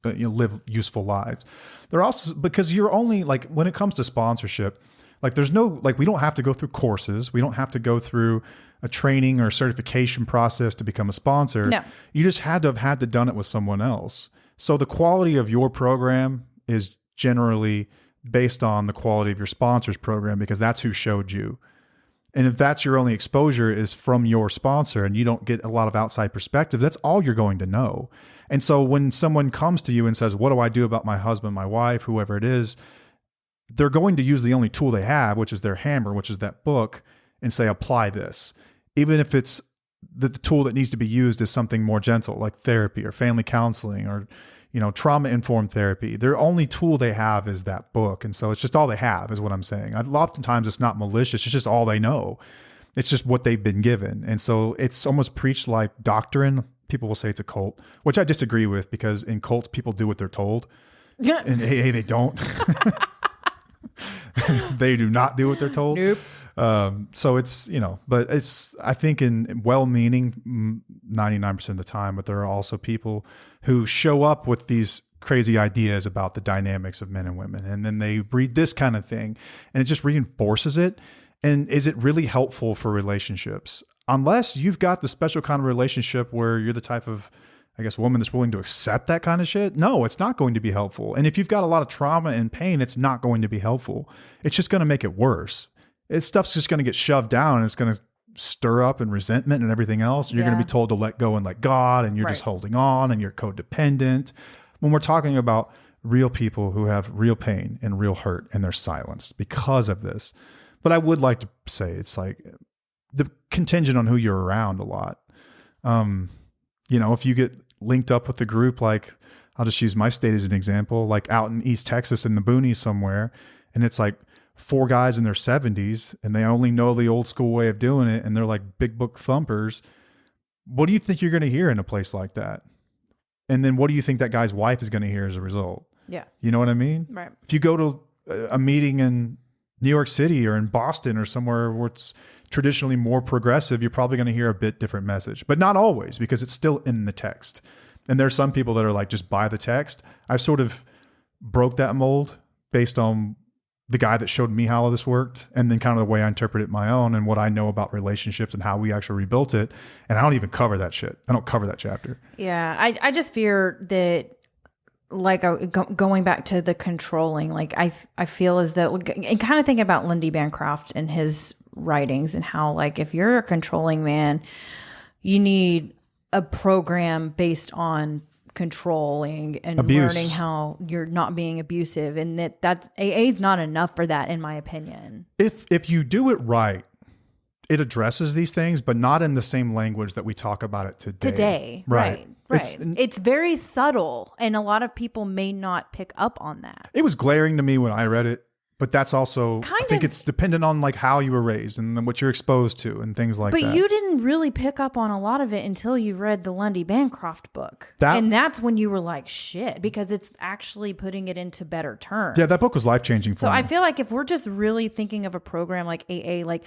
Speaker 2: live useful lives. They're also, because you're only like, when it comes to sponsorship, like there's no, like we don't have to go through courses. We don't have to go through a training or certification process to become a sponsor.
Speaker 1: No.
Speaker 2: You just had to have done it with someone else. So the quality of your program is generally based on the quality of your sponsor's program because that's who showed you. And if that's your only exposure is from your sponsor and you don't get a lot of outside perspectives, that's all you're going to know. And so when someone comes to you and says, what do I do about my husband, my wife, whoever it is, they're going to use the only tool they have, which is their hammer, which is that book, and say, apply this. Even if it's the tool that needs to be used is something more gentle, like therapy or family counseling or, trauma-informed therapy. Their only tool they have is that book. And so it's just all they have is what I'm saying. Oftentimes it's not malicious. It's just all they know. It's just what they've been given. And so it's almost preached like doctrine. People will say it's a cult, which I disagree with because in cults, people do what they're told.
Speaker 1: Yeah.
Speaker 2: In AA, they don't. They do not do what they're told.
Speaker 1: Nope.
Speaker 2: So it's, but it's, I think in well-meaning 99% of the time, but there are also people who show up with these crazy ideas about the dynamics of men and women. And then they read this kind of thing and it just reinforces it. And is it really helpful for relationships? Unless you've got the special kind of relationship where you're the type of, I guess, woman that's willing to accept that kind of shit. No, it's not going to be helpful. And if you've got a lot of trauma and pain, it's not going to be helpful. It's just going to make it worse. Stuff's just going to get shoved down and it's going to stir up and resentment and everything else. And you're going to be told to let go and let God, and you're just holding on and you're codependent. when we're talking about real people who have real pain and real hurt and they're silenced because of this. But I would like to say it's like the contingent on who you're around a lot. If you get linked up with the group, like I'll just use my state as an example, like out in East Texas in the boonies somewhere, and it's like 4 guys in their 70s and they only know the old school way of doing it. And they're like big book thumpers. What do you think you're going to hear in a place like that? And then what do you think that guy's wife is going to hear as a result?
Speaker 1: Yeah.
Speaker 2: You know what I mean?
Speaker 1: Right.
Speaker 2: If you go to a meeting in New York City or in Boston or somewhere where it's traditionally more progressive, you're probably going to hear a bit different message, but not always, because it's still in the text. And there's some people that are like, just buy the text. I sort of broke that mold based on the guy that showed me how this worked, and then kind of the way I interpret it my own and what I know about relationships and how we actually rebuilt it. And I don't even cover that shit. I don't cover that chapter.
Speaker 1: Yeah. I just fear that, like, going back to the controlling, like I feel as though, and kind of thinking about Lindy Bancroft and his writings and how, like, if you're a controlling man, you need a program based on controlling and
Speaker 2: abuse.
Speaker 1: Learning how you're not being abusive, and that AA is not enough for that, in my opinion.
Speaker 2: If you do it right, it addresses these things, but not in the same language that we talk about it today.
Speaker 1: Right. It's very subtle, and a lot of people may not pick up on that.
Speaker 2: It was glaring to me when I read it, but that's also, I think it's dependent on like how you were raised and then what you're exposed to and things like that.
Speaker 1: But you didn't really pick up on a lot of it until you read the Lundy Bancroft book. And that's when you were like, shit, because it's actually putting it into better terms.
Speaker 2: Yeah, that book was life-changing for me.
Speaker 1: So I feel like if we're just really thinking of a program like AA, like,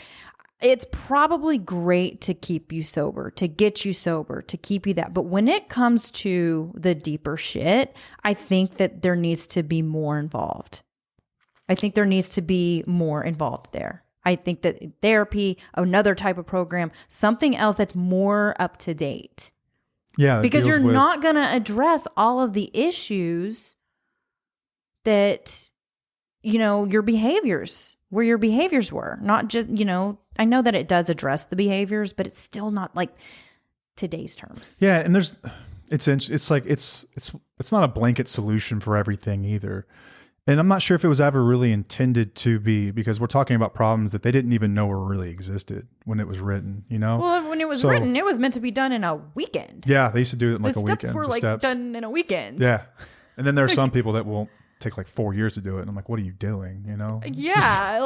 Speaker 1: it's probably great to keep you sober, to get you sober, to keep you that. But when it comes to the deeper shit, I think that there needs to be more involved. I think there needs to be more involved there. I think that therapy, another type of program, something else that's more up to date.
Speaker 2: Yeah.
Speaker 1: Because you're not going to address all of the issues that, your behaviors, where your behaviors were. Not just, I know that it does address the behaviors, but it's still not like today's terms.
Speaker 2: Yeah. And it's like, it's not a blanket solution for everything either. And I'm not sure if it was ever really intended to be, because we're talking about problems that they didn't even know were really existed when it was written,
Speaker 1: Well, when it was written, it was meant to be done in a weekend.
Speaker 2: Yeah, they used to do it in like a weekend.
Speaker 1: The steps were done in a weekend.
Speaker 2: Yeah. And then there are some people that will take like 4 years to do it. And I'm like, what are you doing?
Speaker 1: Yeah.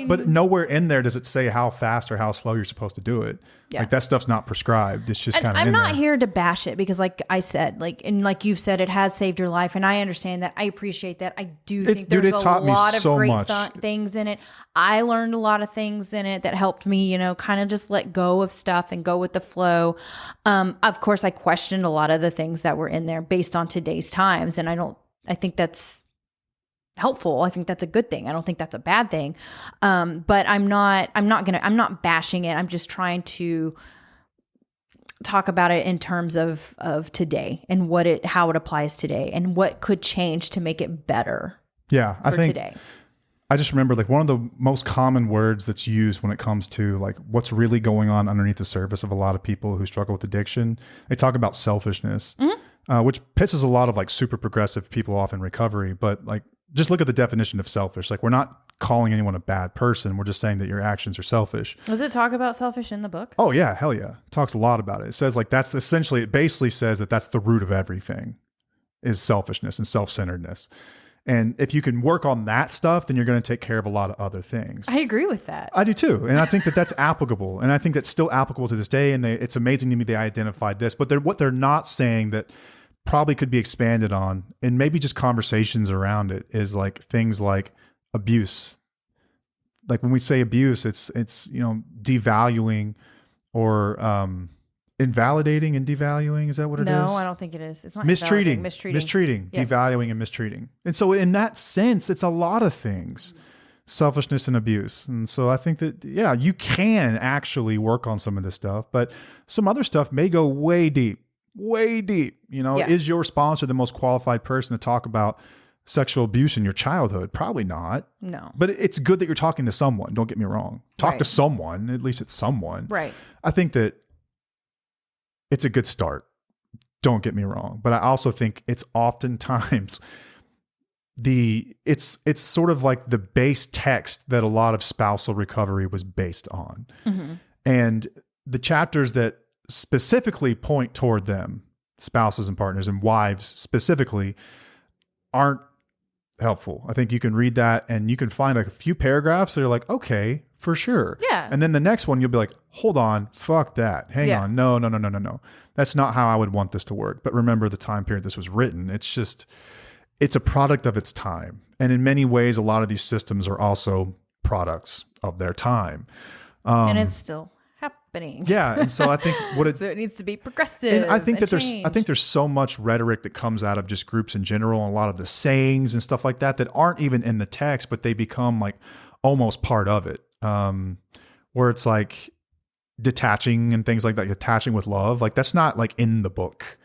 Speaker 2: But nowhere in there does it say how fast or how slow you're supposed to do it. Yeah. Like that stuff's not prescribed. It's just kind of
Speaker 1: I'm not here to bash it, because like I said, like you've said, it has saved your life. And I understand that. I appreciate that. I do think there's a lot of great things in it. I learned a lot of things in it that helped me, kind of just let go of stuff and go with the flow. Of course, I questioned a lot of the things that were in there based on today's times. And I think that's helpful. I think that's a good thing. I don't think that's a bad thing. But I'm not bashing it. I'm just trying to talk about it in terms of today and how it applies today and what could change to make it better.
Speaker 2: Yeah. I think
Speaker 1: today.
Speaker 2: I just remember like one of the most common words that's used when it comes to like what's really going on underneath the surface of a lot of people who struggle with addiction. They talk about selfishness. Mm-hmm. Which pisses a lot of like super progressive people off in recovery. But like, just look at the definition of selfish. Like, we're not calling anyone a bad person. We're just saying that your actions are selfish.
Speaker 1: Does it talk about selfish in the book?
Speaker 2: Oh yeah. Hell yeah. It talks a lot about it. It says like, it basically says that that's the root of everything is selfishness and self-centeredness. And if you can work on that stuff, then you're going to take care of a lot of other things.
Speaker 1: I agree with that.
Speaker 2: I do too. And I think that that's applicable. And I think that's still applicable to this day. And it's amazing to me they identified this. But what they're not saying that probably could be expanded on, and maybe just conversations around it, is like things like abuse. Like when we say abuse, it's devaluing or invalidating and devaluing. Is that what it is?
Speaker 1: No, I don't think it is. It's not
Speaker 2: mistreating,
Speaker 1: yes.
Speaker 2: devaluing and mistreating. And so in that sense, it's a lot of things, selfishness and abuse. And so I think that, yeah, you can actually work on some of this stuff, but some other stuff may go way deep. Is your sponsor the most qualified person to talk about sexual abuse in your childhood? Probably not.
Speaker 1: No.
Speaker 2: But it's good that you're talking to someone. Don't get me wrong. Talk to someone. At least it's someone.
Speaker 1: Right.
Speaker 2: I think that it's a good start Don't get me wrong. But I also think it's oftentimes it's sort of like the base text that a lot of spousal recovery was based on.
Speaker 1: Mm-hmm.
Speaker 2: And the chapters that specifically point toward them, spouses and partners and wives specifically, aren't helpful. I think you can read that and you can find a few paragraphs that are like, okay, for sure.
Speaker 1: Yeah.
Speaker 2: And then the next one, you'll be like, hold on, fuck that. Hang on. No. That's not how I would want this to work. But remember the time period this was written. It's a product of its time. And in many ways, a lot of these systems are also products of their time.
Speaker 1: And it's still happening.
Speaker 2: Yeah. And so I think
Speaker 1: so it needs to be progressive.
Speaker 2: And I think that
Speaker 1: change.
Speaker 2: there's so much rhetoric that comes out of just groups in general, and a lot of the sayings and stuff like that aren't even in the text, but they become like almost part of it. Where it's like detaching and things like that, attaching with love. Like that's not like in the book.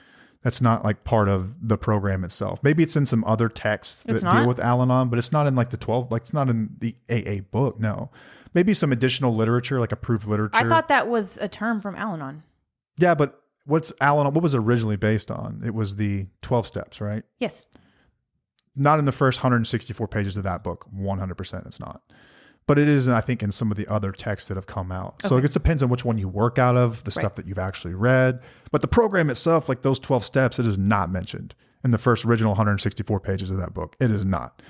Speaker 2: That's not like part of the program itself. Maybe it's in some other texts that deal with Al-Anon, but it's not in like the 12, like it's not in the AA book. No, maybe some additional literature, like approved literature.
Speaker 1: I thought that was a term from Al-Anon.
Speaker 2: Yeah, but what's Al-Anon? What was it originally based on? It was the 12 steps, right?
Speaker 1: Yes.
Speaker 2: Not in the first 164 pages of that book. 100% it's not. But it is, I think, in some of the other texts that have come out. Okay. So it just depends on which one you work out of, the stuff that you've actually read. But the program itself, like those 12 steps, it is not mentioned in the first original 164 pages of that book. It is not.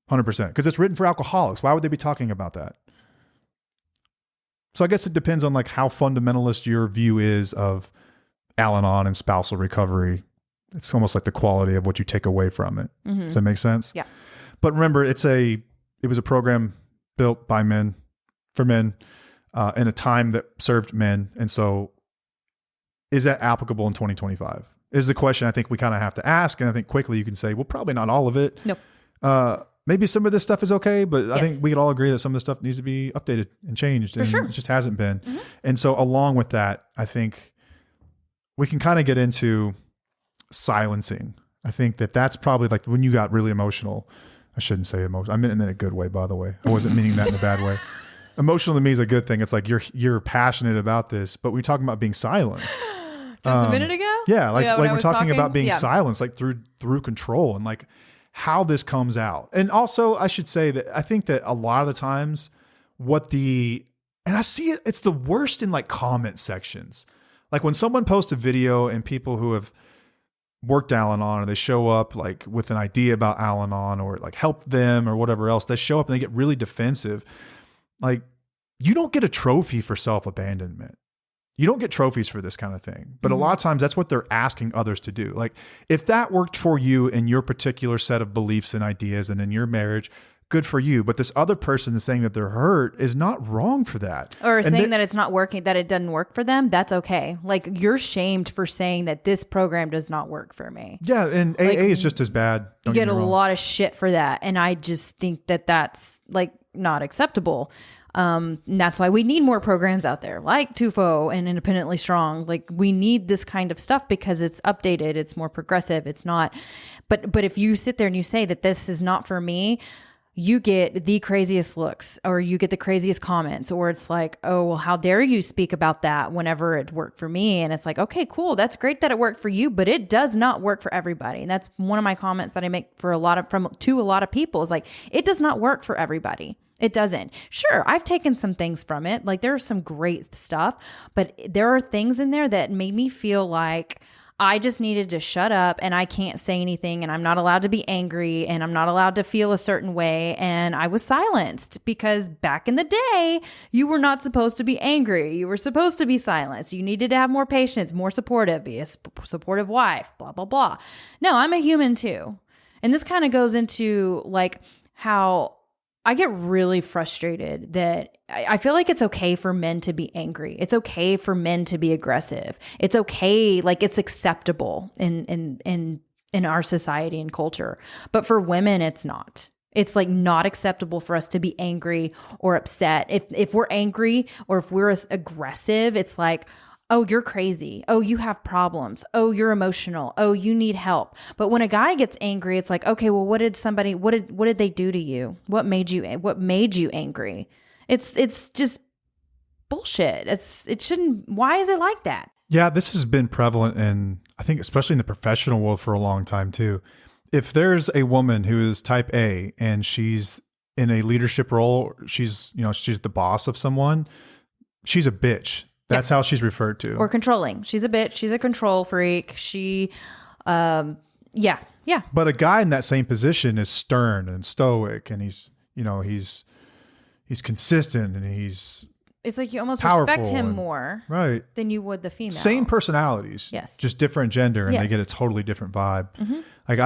Speaker 2: 100%. Because it's written for alcoholics. Why would they be talking about that? So I guess it depends on like how fundamentalist your view is of Al-Anon and spousal recovery. It's almost like the quality of what you take away from it. Mm-hmm. Does that make sense?
Speaker 1: Yeah.
Speaker 2: But remember, it was a program built by men for men in a time that served men. And so is that applicable in 2025 is the question I think we kind of have to ask. And I think quickly you can say, well, probably not all of it.
Speaker 1: Nope.
Speaker 2: Maybe some of this stuff is okay, but I think we could all agree that some of the stuff needs to be updated and changed. And it just hasn't been. Mm-hmm. And so along with that, I think we can kind of get into silencing. I think that's probably like when you got really emotional. I shouldn't say emotional. I meant it in a good way, by the way. I wasn't meaning that in a bad way. Emotional to me is a good thing. It's like you're passionate about this, but we're talking about being silenced.
Speaker 1: Just a minute ago?
Speaker 2: Yeah, like we're talking about being silenced, like through control and like how this comes out. And also, I should say that I think that a lot of the times and I see it's the worst in like comment sections. Like when someone posts a video and people who have worked Al-Anon or they show up like with an idea about Al-Anon or like help them or whatever else, they show up and they get really defensive. Like you don't get a trophy for self-abandonment. You don't get trophies for this kind of thing. But a lot of times that's what they're asking others to do. Like if that worked for you in your particular set of beliefs and ideas and in your marriage, good for you. But this other person saying that they're hurt is not wrong for that.
Speaker 1: Or saying that it's not working, that it doesn't work for them. That's okay. Like you're shamed for saying that this program does not work for me.
Speaker 2: Yeah. And like, AA is just as bad.
Speaker 1: You get a lot of shit for that. And I just think that that's like not acceptable. And that's why we need more programs out there like TUFO and Independently Strong. Like we need this kind of stuff because it's updated. It's more progressive. It's not. But if you sit there and you say that this is not for me, you get the craziest looks or you get the craziest comments, or it's like, oh, well, how dare you speak about that whenever it worked for me? And it's like, okay, cool. That's great that it worked for you, but it does not work for everybody. And that's one of my comments that I make to a lot of people is like, it does not work for everybody. It doesn't. Sure, I've taken some things from it. Like there's some great stuff, but there are things in there that made me feel like I just needed to shut up and I can't say anything and I'm not allowed to be angry and I'm not allowed to feel a certain way. And I was silenced because back in the day, you were not supposed to be angry. You were supposed to be silenced. You needed to have more patience, more supportive, be a supportive wife, blah, blah, blah. No, I'm a human too. And this kind of goes into like how I get really frustrated that I feel like it's okay for men to be angry. It's okay for men to be aggressive. It's okay, like it's acceptable in our society and culture. But for women, it's not. It's like not acceptable for us to be angry or upset. If we're angry or if we're aggressive, it's like, oh, you're crazy. Oh, you have problems. Oh, you're emotional. Oh, you need help. But when a guy gets angry, it's like, okay, well, what did they do to you? What made you angry? It's just bullshit. It shouldn't. Why is it like that?
Speaker 2: Yeah, this has been prevalent in, I think, especially in the professional world for a long time too. If there's a woman who is type A and she's in a leadership role, she's the boss of someone, she's a bitch. That's how she's referred to.
Speaker 1: Or controlling. She's a bitch. She's a control freak. Yeah.
Speaker 2: But a guy in that same position is stern and stoic, and he's consistent, and
Speaker 1: it's like you almost
Speaker 2: powerful
Speaker 1: respect him more than you would the female.
Speaker 2: Same personalities.
Speaker 1: Yes.
Speaker 2: Just different gender, and they get a totally different vibe. Like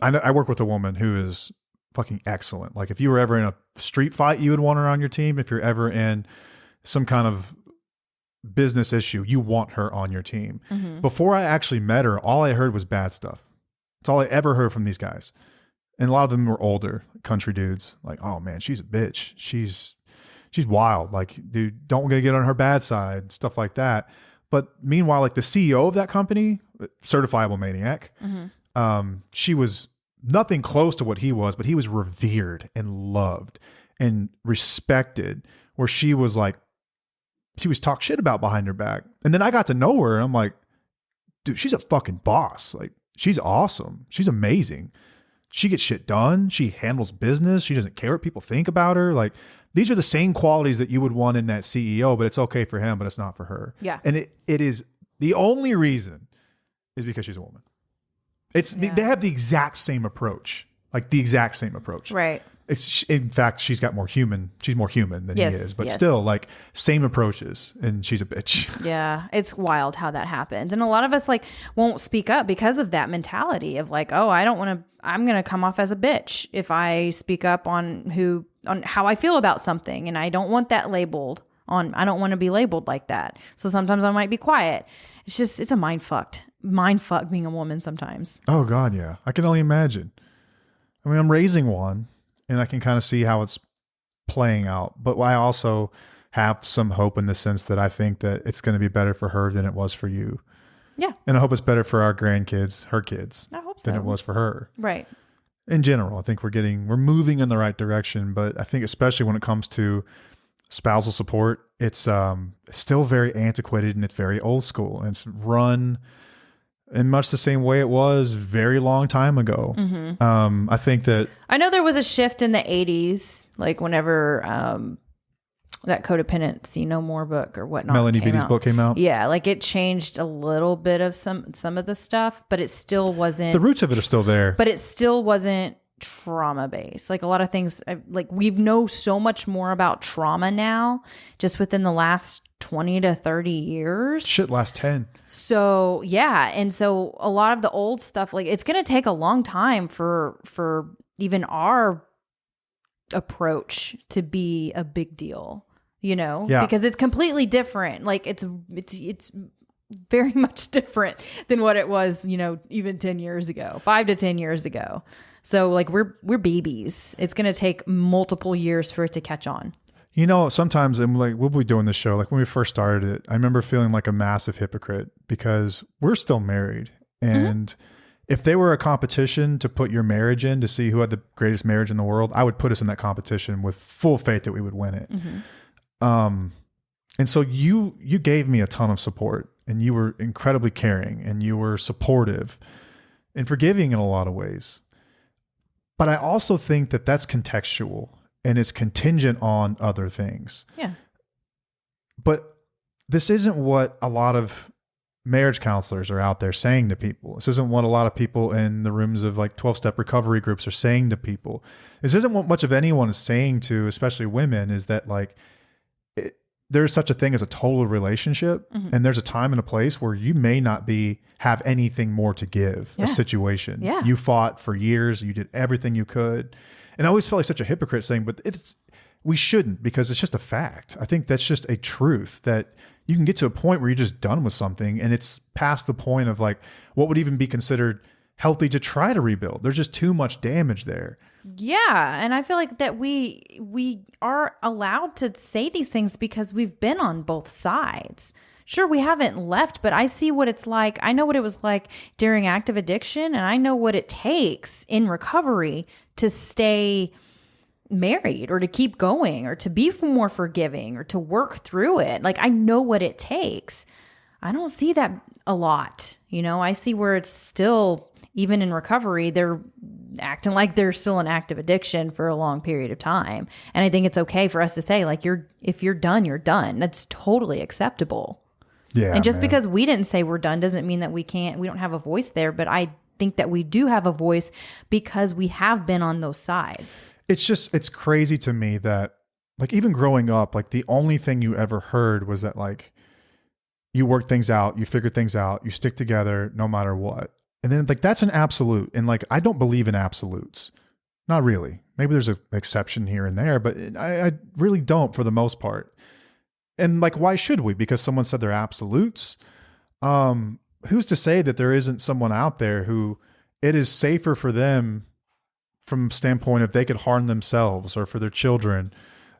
Speaker 2: I work with a woman who is fucking excellent. Like if you were ever in a street fight, you would want her on your team. If you're ever in some kind of business issue, you want her on your team. Before I actually met her, all I heard was bad stuff. That's all I ever heard from these guys. And a lot of them were older country dudes. Like, oh man, she's a bitch. She's wild. Like, dude, don't get on her bad side, stuff like that. But meanwhile, like the CEO of that company, certifiable maniac, she was nothing close to what he was, but he was revered and loved and respected, where she was talked shit about behind her back. And then I got to know her and I'm like, dude, she's a fucking boss. Like, she's awesome. She's amazing. She gets shit done. She handles business. She doesn't care what people think about her. Like, these are the same qualities that you would want in that CEO, but it's okay for him, but it's not for her. Yeah. And it is the only reason is because she's a woman. They have the exact same approach. Like the exact same approach.
Speaker 1: Right.
Speaker 2: In fact, she's more human than he is, but still like same approaches, and she's a bitch.
Speaker 1: Yeah. It's wild how that happens. And a lot of us like won't speak up because of that mentality of like, oh, I'm going to come off as a bitch if I speak up on how I feel about something. And I don't want that labeled I don't want to be labeled like that. So sometimes I might be quiet. It's a mind fuck being a woman sometimes.
Speaker 2: Oh God. Yeah. I can only imagine. I mean, I'm raising one, and I can kind of see how it's playing out. But I also have some hope in the sense that I think that it's going to be better for her than it was for you.
Speaker 1: Yeah.
Speaker 2: And I hope it's better for our grandkids, her kids,
Speaker 1: I hope so,
Speaker 2: than it was for her.
Speaker 1: Right.
Speaker 2: In general, I think we're moving in the right direction. But I think especially when it comes to spousal support, it's still very antiquated and it's very old school. And it's run in much the same way it was very long time ago. I think that
Speaker 1: I know there was a shift in the 80s, like whenever that Codependency No More book or whatnot,
Speaker 2: Melanie Beattie's book came out.
Speaker 1: Yeah, like it changed a little bit of some of the stuff, but it still wasn't.
Speaker 2: The roots of it are still there,
Speaker 1: but it still wasn't trauma based. Like a lot of things, like we know so much more about trauma now, just within the last 20 to 30 years.
Speaker 2: Shit, last 10.
Speaker 1: So yeah, and so a lot of the old stuff, like it's going to take a long time for even our approach to be a big deal, because it's completely different. Like it's very much different than what it was, even 10 years ago, 5 to 10 years ago. So like we're babies. It's going to take multiple years for it to catch on.
Speaker 2: Sometimes I'm like, we'll be doing this show. Like when we first started it, I remember feeling like a massive hypocrite because we're still married. And if they were a competition to put your marriage in to see who had the greatest marriage in the world, I would put us in that competition with full faith that we would win it. And so you gave me a ton of support, and you were incredibly caring, and you were supportive and forgiving in a lot of ways. But I also think that that's contextual and it's contingent on other things.
Speaker 1: Yeah.
Speaker 2: But this isn't what a lot of marriage counselors are out there saying to people. This isn't what a lot of people in the rooms of like 12-step recovery groups are saying to people. This isn't what much of anyone is saying to, especially women, is that like there's such a thing as a total relationship, and there's a time and a place where you may not have anything more to give a situation.
Speaker 1: Yeah.
Speaker 2: You fought for years, you did everything you could. And I always felt like such a hypocrite saying, but we shouldn't, because it's just a fact. I think that's just a truth that you can get to a point where you're just done with something, and it's past the point of like what would even be considered healthy to try to rebuild. There's just too much damage there.
Speaker 1: Yeah. And I feel like that we are allowed to say these things because we've been on both sides. Sure, we haven't left, but I see what it's like. I know what it was like during active addiction, and I know what it takes in recovery to stay married or to keep going or to be more forgiving or to work through it. Like, I know what it takes. I don't see that a lot. I see where it's still, even in recovery, they're acting like they're still in active addiction for a long period of time. And I think it's okay for us to say, like, if you're done, you're done. That's totally acceptable.
Speaker 2: Yeah.
Speaker 1: And just because we didn't say we're done doesn't mean that we don't have a voice there. But I think that we do have a voice because we have been on those sides.
Speaker 2: It's crazy to me that, like, even growing up, like, the only thing you ever heard was that, like, you work things out, you figure things out, you stick together no matter what. And then, like, that's an absolute. And, like, I don't believe in absolutes. Not really. Maybe there's an exception here and there, but I really don't for the most part. And, like, why should we? Because someone said they're absolutes. Who's to say that there isn't someone out there who it is safer for them from a standpoint if they could harm themselves or for their children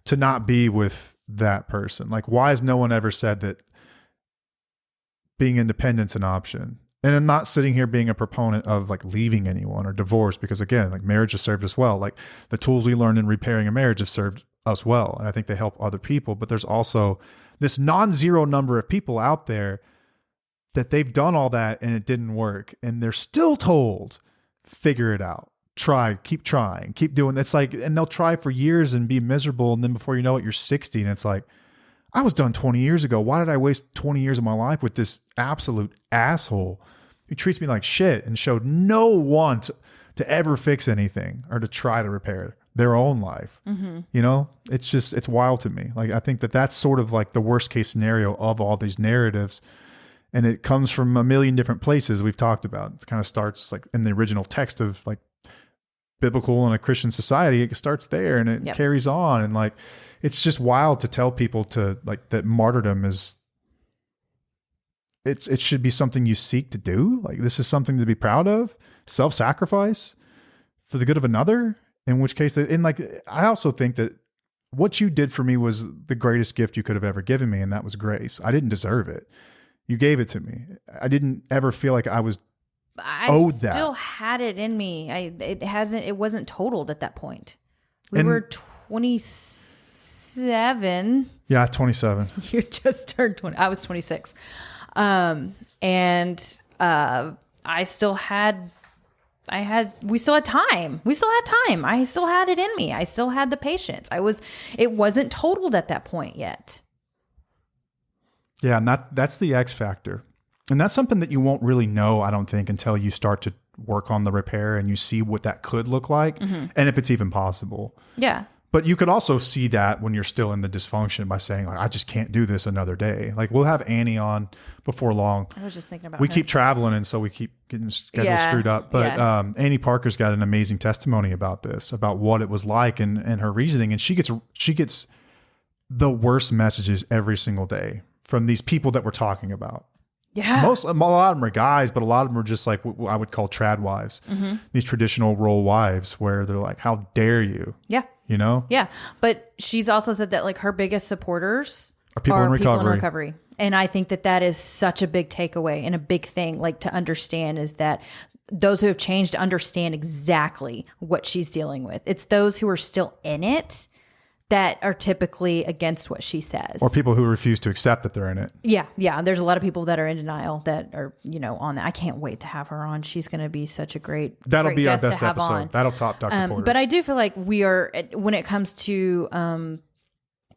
Speaker 2: to not be with that person? Like, why has no one ever said that being independent's an option? And I'm not sitting here being a proponent of, like, leaving anyone or divorce, because, again, like, marriage has served us well. Like, the tools we learned in repairing a marriage have served us well. And I think they help other people. But there's also this non-zero number of people out there that they've done all that and it didn't work. And they're still told, figure it out, keep trying, keep doing. It's like, and they'll try for years and be miserable. And then before you know it, you're 60. And it's like, I was done 20 years ago. Why did I waste 20 years of my life with this absolute asshole who treats me like shit and showed no want to ever fix anything or to try to repair their own life? Mm-hmm. It's wild to me. Like, I think that that's sort of like the worst case scenario of all these narratives. And it comes from a million different places we've talked about. It kind of starts, like, in the original text of, like, biblical and a Christian society. It starts there and it carries on. And, like, it's just wild to tell people to, like, that martyrdom is, it should be something you seek to do. Like, this is something to be proud of. Self-sacrifice for the good of another. In which case, I also think that what you did for me was the greatest gift you could have ever given me. And that was grace. I didn't deserve it. You gave it to me. I didn't ever feel like I was owed that. I
Speaker 1: still had it in me. It wasn't totaled at that point. We were 27.
Speaker 2: Yeah, 27.
Speaker 1: You just turned 20. I was 26. I still had we still had time. I still had it in me. I still had the patience. It wasn't totaled at that point yet.
Speaker 2: Yeah, and that's the X factor. And that's something that you won't really know, I don't think, until you start to work on the repair and you see what that could look like, and if it's even possible.
Speaker 1: Yeah.
Speaker 2: But you could also see that when you're still in the dysfunction by saying, like, I just can't do this another day. Like, we'll have Annie on before long.
Speaker 1: I was just thinking about
Speaker 2: We
Speaker 1: her.
Speaker 2: keep traveling, and so we keep getting schedules screwed up. But Annie Parker's got an amazing testimony about this, about what it was like and her reasoning. And she gets the worst messages every single day from these people that we're talking about.
Speaker 1: Yeah.
Speaker 2: A lot of them are guys, but a lot of them are just like what I would call trad wives. Mm-hmm. These traditional role wives where they're like, how dare you?
Speaker 1: Yeah.
Speaker 2: Yeah.
Speaker 1: But she's also said that, like, her biggest supporters
Speaker 2: are people in recovery.
Speaker 1: And I think that is such a big takeaway and a big thing, like, to understand, is that those who have changed understand exactly what she's dealing with. It's those who are still in it that are typically against what she says.
Speaker 2: Or people who refuse to accept that they're in it.
Speaker 1: Yeah. Yeah. There's a lot of people that are in denial that are, on that. I can't wait to have her on. She's going to be such a great
Speaker 2: That'll
Speaker 1: great
Speaker 2: be our
Speaker 1: guest
Speaker 2: best episode.
Speaker 1: On.
Speaker 2: That'll top Dr. Porter's.
Speaker 1: But I do feel like we are, when it comes to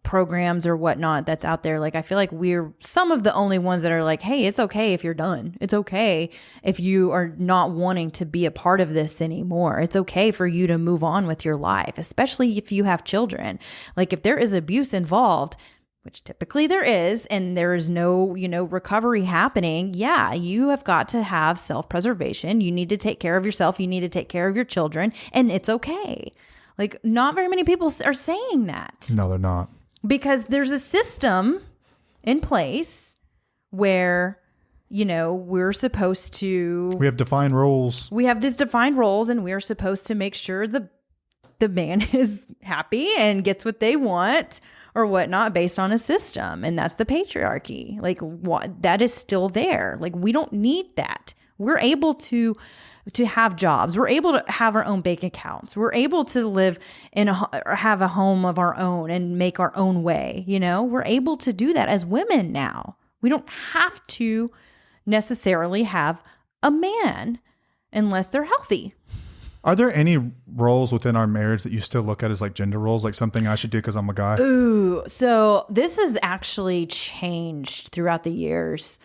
Speaker 1: programs or whatnot that's out there, like, I feel like we're some of the only ones that are like, hey, it's okay if you're done. It's okay if you are not wanting to be a part of this anymore. It's okay for you to move on with your life, especially if you have children. Like, if there is abuse involved, which typically there is, and there is no, recovery happening, yeah, you have got to have self-preservation. You need to take care of yourself. You need to take care of your children, and it's okay. Like, not very many people are saying that.
Speaker 2: No, they're not.
Speaker 1: Because there's a system in place where, we're supposed to...
Speaker 2: We have defined roles.
Speaker 1: We have these defined roles, and we're supposed to make sure the man is happy and gets what they want or whatnot based on a system. And that's the patriarchy. Like, that is still there. Like, we don't need that. We're able to have jobs. We're able to have our own bank accounts. We're able to live or have a home of our own and make our own way. You know, we're able to do that as women now. We don't have to necessarily have a man unless they're healthy.
Speaker 2: Are there any roles within our marriage that you still look at as like gender roles, like something I should do because I'm a guy?
Speaker 1: Ooh, so this has actually changed throughout the years.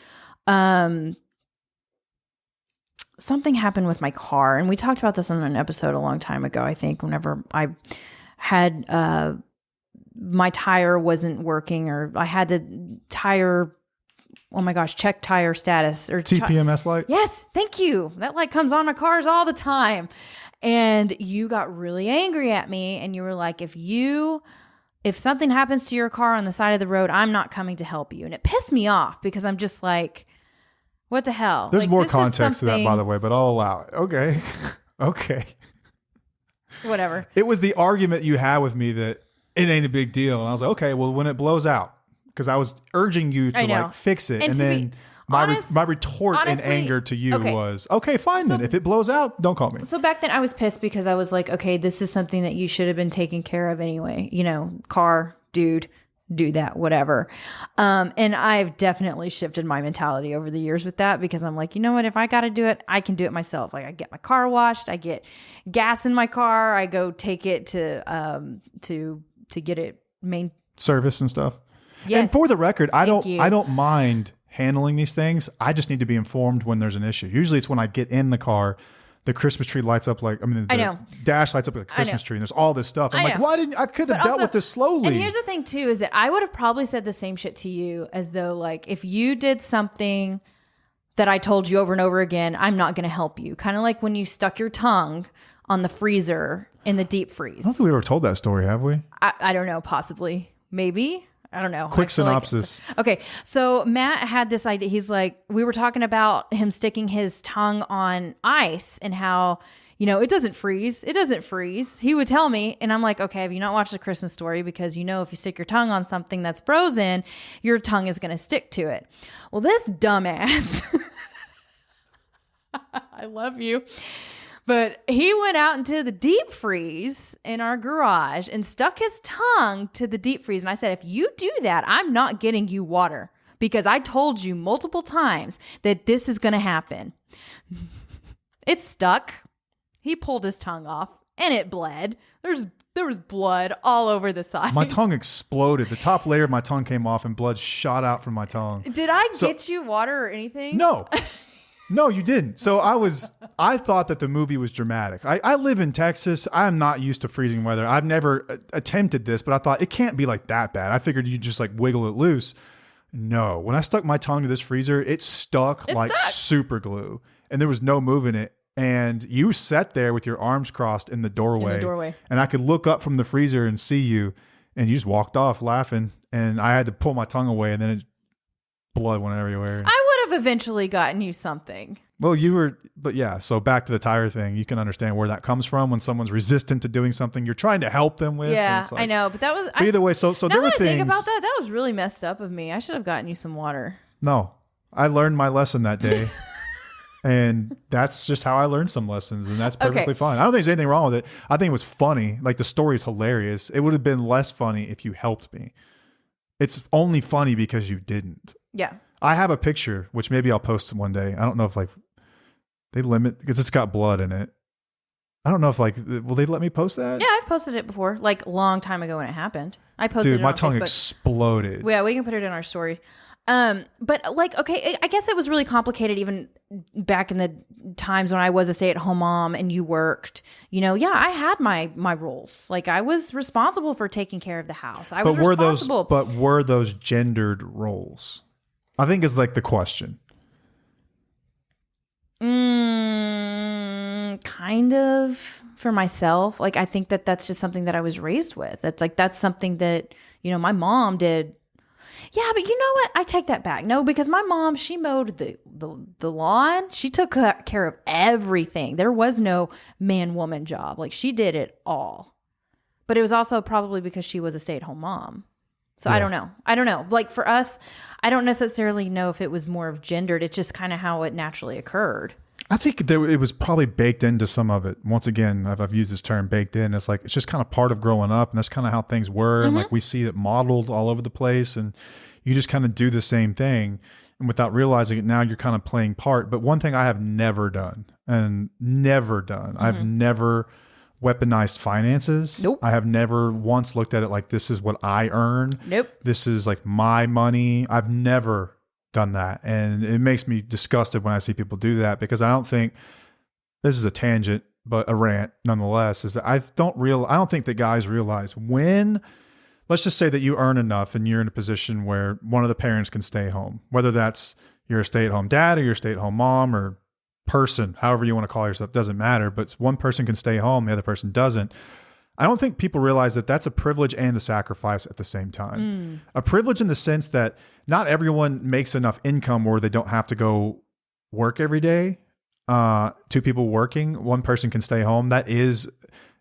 Speaker 1: Something happened with my car, and we talked about this on an episode a long time ago, I think, whenever I had my tire wasn't working, or I had the tire, oh my gosh, check tire status. Or
Speaker 2: TPMS light?
Speaker 1: Yes, thank you. That light comes on my cars all the time. And you got really angry at me, and you were like, if something happens to your car on the side of the road, I'm not coming to help you. And it pissed me off because I'm just like, what the hell?
Speaker 2: There's
Speaker 1: like,
Speaker 2: more context to that, by the way, but I'll allow it. Okay. Okay.
Speaker 1: Whatever.
Speaker 2: It was the argument you had with me that it ain't a big deal. And I was like, okay, well, when it blows out, because I was urging you to like fix it. And then my retort honestly, in anger to you was, okay, fine then. If it blows out, don't call me.
Speaker 1: So back then I was pissed because I was like, okay, this is something that you should have been taking care of anyway. You know, car, dude, do that, whatever. And I've definitely shifted my mentality over the years with that because I'm like, you know what? If I got to do it, I can do it myself. Like I get my car washed, I get gas in my car, I go take it to get it main
Speaker 2: service and stuff.
Speaker 1: Yes.
Speaker 2: And for the record, I don't mind handling these things. I just need to be informed when there's an issue. Usually it's when I get in the car, the Christmas tree lights up the dash lights up like a Christmas tree and there's all this stuff. I'm like, why didn't I could have dealt with this slowly.
Speaker 1: And here's the thing too, is that I would have probably said the same shit to you as though like if you did something that I told you over and over again, I'm not going to help you. Kind of like when you stuck your tongue on the freezer in the deep freeze.
Speaker 2: I don't think we ever told that story, have we?
Speaker 1: I don't know, possibly. Maybe. I don't know.
Speaker 2: Quick synopsis.
Speaker 1: Okay. So Matt had this idea. He's like, we were talking about him sticking his tongue on ice and how, you know, it doesn't freeze. It doesn't freeze. He would tell me. And I'm like, okay, have you not watched The Christmas Story? Because you know, if you stick your tongue on something that's frozen, your tongue is going to stick to it. Well, this dumbass, I love you. But he went out into the deep freeze in our garage and stuck his tongue to the deep freeze. And I said, if you do that, I'm not getting you water because I told you multiple times that this is going to happen. It stuck. He pulled his tongue off and it bled. There was blood all over the side.
Speaker 2: My tongue exploded. The top layer of my tongue came off and blood shot out from my tongue.
Speaker 1: Did I get you water or anything?
Speaker 2: No. No, you didn't. So I thought that the movie was dramatic. I live in Texas. I'm not used to freezing weather. I've never attempted this, but I thought it can't be like that bad. I figured you'd just like wiggle it loose. No. When I stuck my tongue to this freezer, it stuck like super glue and there was no moving it. And you sat there with your arms crossed in the doorway. And I could look up from the freezer and see you and you just walked off laughing. And I had to pull my tongue away and then blood went everywhere.
Speaker 1: I would have eventually gotten you something.
Speaker 2: Well, but yeah, so back to the tire thing, you can understand where that comes from when someone's resistant to doing something you're trying to help them with.
Speaker 1: Yeah, like, I know, but that was...
Speaker 2: But either way, so there were things... Now that I think
Speaker 1: about that, that was really messed up of me. I should have gotten you some water.
Speaker 2: No, I learned my lesson that day. And that's just how I learned some lessons, and that's perfectly fine. I don't think there's anything wrong with it. I think it was funny. Like, the story is hilarious. It would have been less funny if you helped me. It's only funny because you didn't.
Speaker 1: Yeah.
Speaker 2: I have a picture, which maybe I'll post one day. I don't know if like they limit because it's got blood in it. I don't know if like, will they let me post that?
Speaker 1: Yeah, I've posted it before, like a long time ago when it happened. I posted it on
Speaker 2: my tongue
Speaker 1: Facebook.
Speaker 2: Exploded.
Speaker 1: Yeah, we can put it in our story. But like, okay, I guess it was really complicated even back in the times when I was a stay-at-home mom and you worked, you know, yeah, I had my roles. Like I was responsible for taking care of the house.
Speaker 2: Were those gendered roles? I think is like the question.
Speaker 1: Kind of for myself. Like, I think that that's just something that I was raised with. That's something that, you know, my mom did. Yeah, but you know what? I take that back. No, because my mom, she mowed the lawn. She took care of everything. There was no man-woman job. Like, she did it all. But it was also probably because she was a stay-at-home mom. So yeah. I don't know. Like for us, I don't necessarily know if it was more of gendered. It's just kind of how it naturally occurred.
Speaker 2: I think it was probably baked into some of it. Once again, I've used this term baked in. It's like, it's just kind of part of growing up, and that's kind of how things were. And like we see it modeled all over the place, and you just kind of do the same thing. And without realizing it, now you're kind of playing part. But one thing I have never done, I've never weaponized finances.
Speaker 1: Nope.
Speaker 2: I have never once looked at it like, this is what I earn.
Speaker 1: Nope.
Speaker 2: This is like my money. I've never done that. And it makes me disgusted when I see people do that, because I don't think, this is a tangent, but a rant nonetheless, is that I don't think that guys realize when, let's just say that you earn enough and you're in a position where one of the parents can stay home, whether that's you're a stay-at-home dad or you're a stay-at-home mom or person, however you want to call yourself, doesn't matter, but one person can stay home, the other person doesn't. I don't think people realize that that's a privilege and a sacrifice at the same time. A privilege in the sense that not everyone makes enough income where they don't have to go work every day. Two people working, one person can stay home. That is,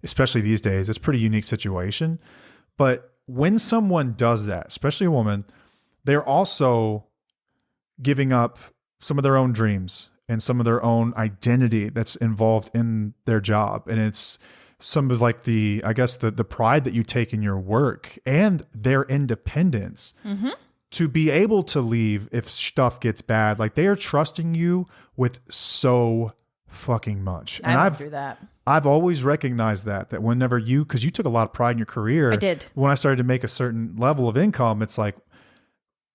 Speaker 2: especially these days, it's a pretty unique situation. But when someone does that, especially a woman, they're also giving up some of their own dreams and some of their own identity that's involved in their job. And it's some of like the pride that you take in your work and their independence to be able to leave if stuff gets bad. Like, they are trusting you with so fucking much. And
Speaker 1: I went through that.
Speaker 2: I've always recognized that whenever because you took a lot of pride in your career.
Speaker 1: I did. When
Speaker 2: I started to make a certain level of income, it's like,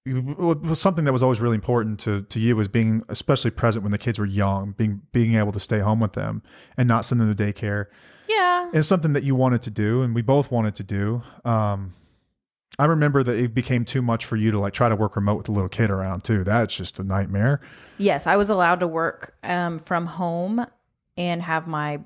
Speaker 2: it was something that was always really important to you, was being especially present when the kids were young, being able to stay home with them and not send them to daycare.
Speaker 1: Yeah.
Speaker 2: It's something that you wanted to do, and we both wanted to do. I remember that it became too much for you to like try to work remote with a little kid around too. That's just a nightmare.
Speaker 1: Yes, I was allowed to work from home and have my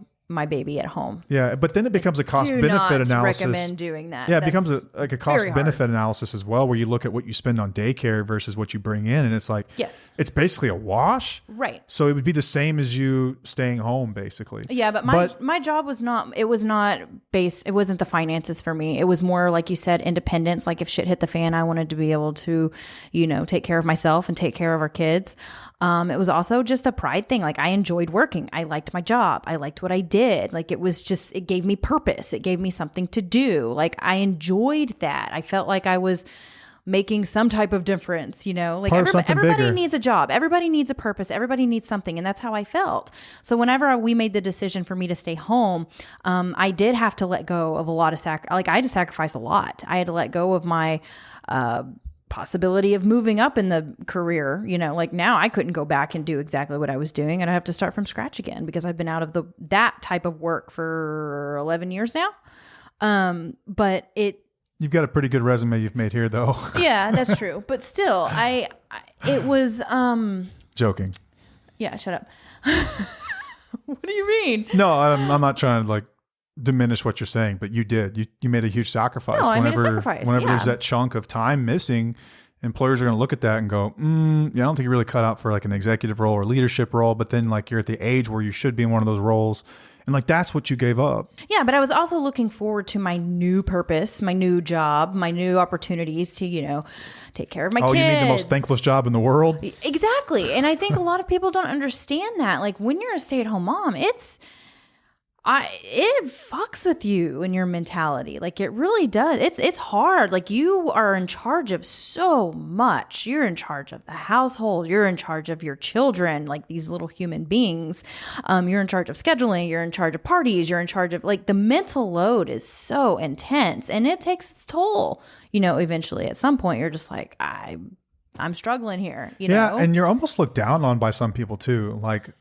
Speaker 1: baby at home.
Speaker 2: Yeah, but then it becomes a cost benefit analysis.
Speaker 1: Do not recommend doing that.
Speaker 2: Yeah, it becomes a cost benefit analysis as well, where you look at what you spend on daycare versus what you bring in, and it's like,
Speaker 1: yes, it's
Speaker 2: basically a wash.
Speaker 1: Right.
Speaker 2: So it would be the same as you staying home, basically.
Speaker 1: Yeah, but my job was not based, it wasn't the finances for me. It was more, like you said, independence. Like, if shit hit the fan, I wanted to be able to, take care of myself and take care of our kids. It was also just a pride thing. Like, I enjoyed working. I liked my job. I liked what I did. Like, it gave me purpose. It gave me something to do. Like, I enjoyed that. I felt like I was making some type of difference, like everybody needs a job. Everybody needs a purpose. Everybody needs something. And that's how I felt. So whenever we made the decision for me to stay home, I did have to let go of a lot of I had to sacrifice a lot. I had to let go of my, possibility of moving up in the career. Like, now I couldn't go back and do exactly what I was doing, and I have to start from scratch again, because I've been out of that type of work for 11 years now. But
Speaker 2: you've got a pretty good resume you've made here, though.
Speaker 1: Yeah, that's true. But still, it was,
Speaker 2: joking.
Speaker 1: Yeah, shut up. What do you mean?
Speaker 2: No, I'm not trying to like diminish what you're saying, but you did. You made a huge sacrifice.
Speaker 1: No, I made a sacrifice.
Speaker 2: Whenever there's that chunk of time missing, employers are going to look at that and go, I don't think you're really cut out for like an executive role or leadership role. But then like you're at the age where you should be in one of those roles. And like, that's what you gave up.
Speaker 1: Yeah, but I was also looking forward to my new purpose, my new job, my new opportunities to, take care of my kids.
Speaker 2: Oh, you mean the most thankless job in the world?
Speaker 1: Exactly. And I think a lot of people don't understand that. Like, when you're a stay-at-home mom, it fucks with you and your mentality. Like, it really does. It's hard. Like, you are in charge of so much. You're in charge of the household. You're in charge of your children, like these little human beings. You're in charge of scheduling. You're in charge of parties. You're in charge of, like, the mental load is so intense, and it takes its toll. Eventually at some point you're just like, I'm struggling here.
Speaker 2: Yeah, and you're almost looked down on by some people too. Like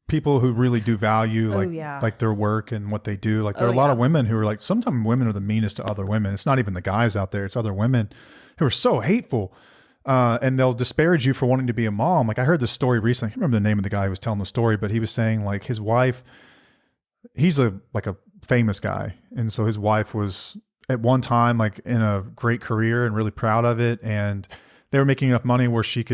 Speaker 2: people who really do value like their work and what they do. Like, there are a lot of women who are like, sometimes women are the meanest to other women. It's not even the guys out there. It's other women who are so hateful. And they'll disparage you for wanting to be a mom. Like, I heard this story recently. I can't remember the name of the guy who was telling the story, but he was saying like his wife, he's a famous guy. And so his wife was at one time like in a great career and really proud of it. And they were making enough money where she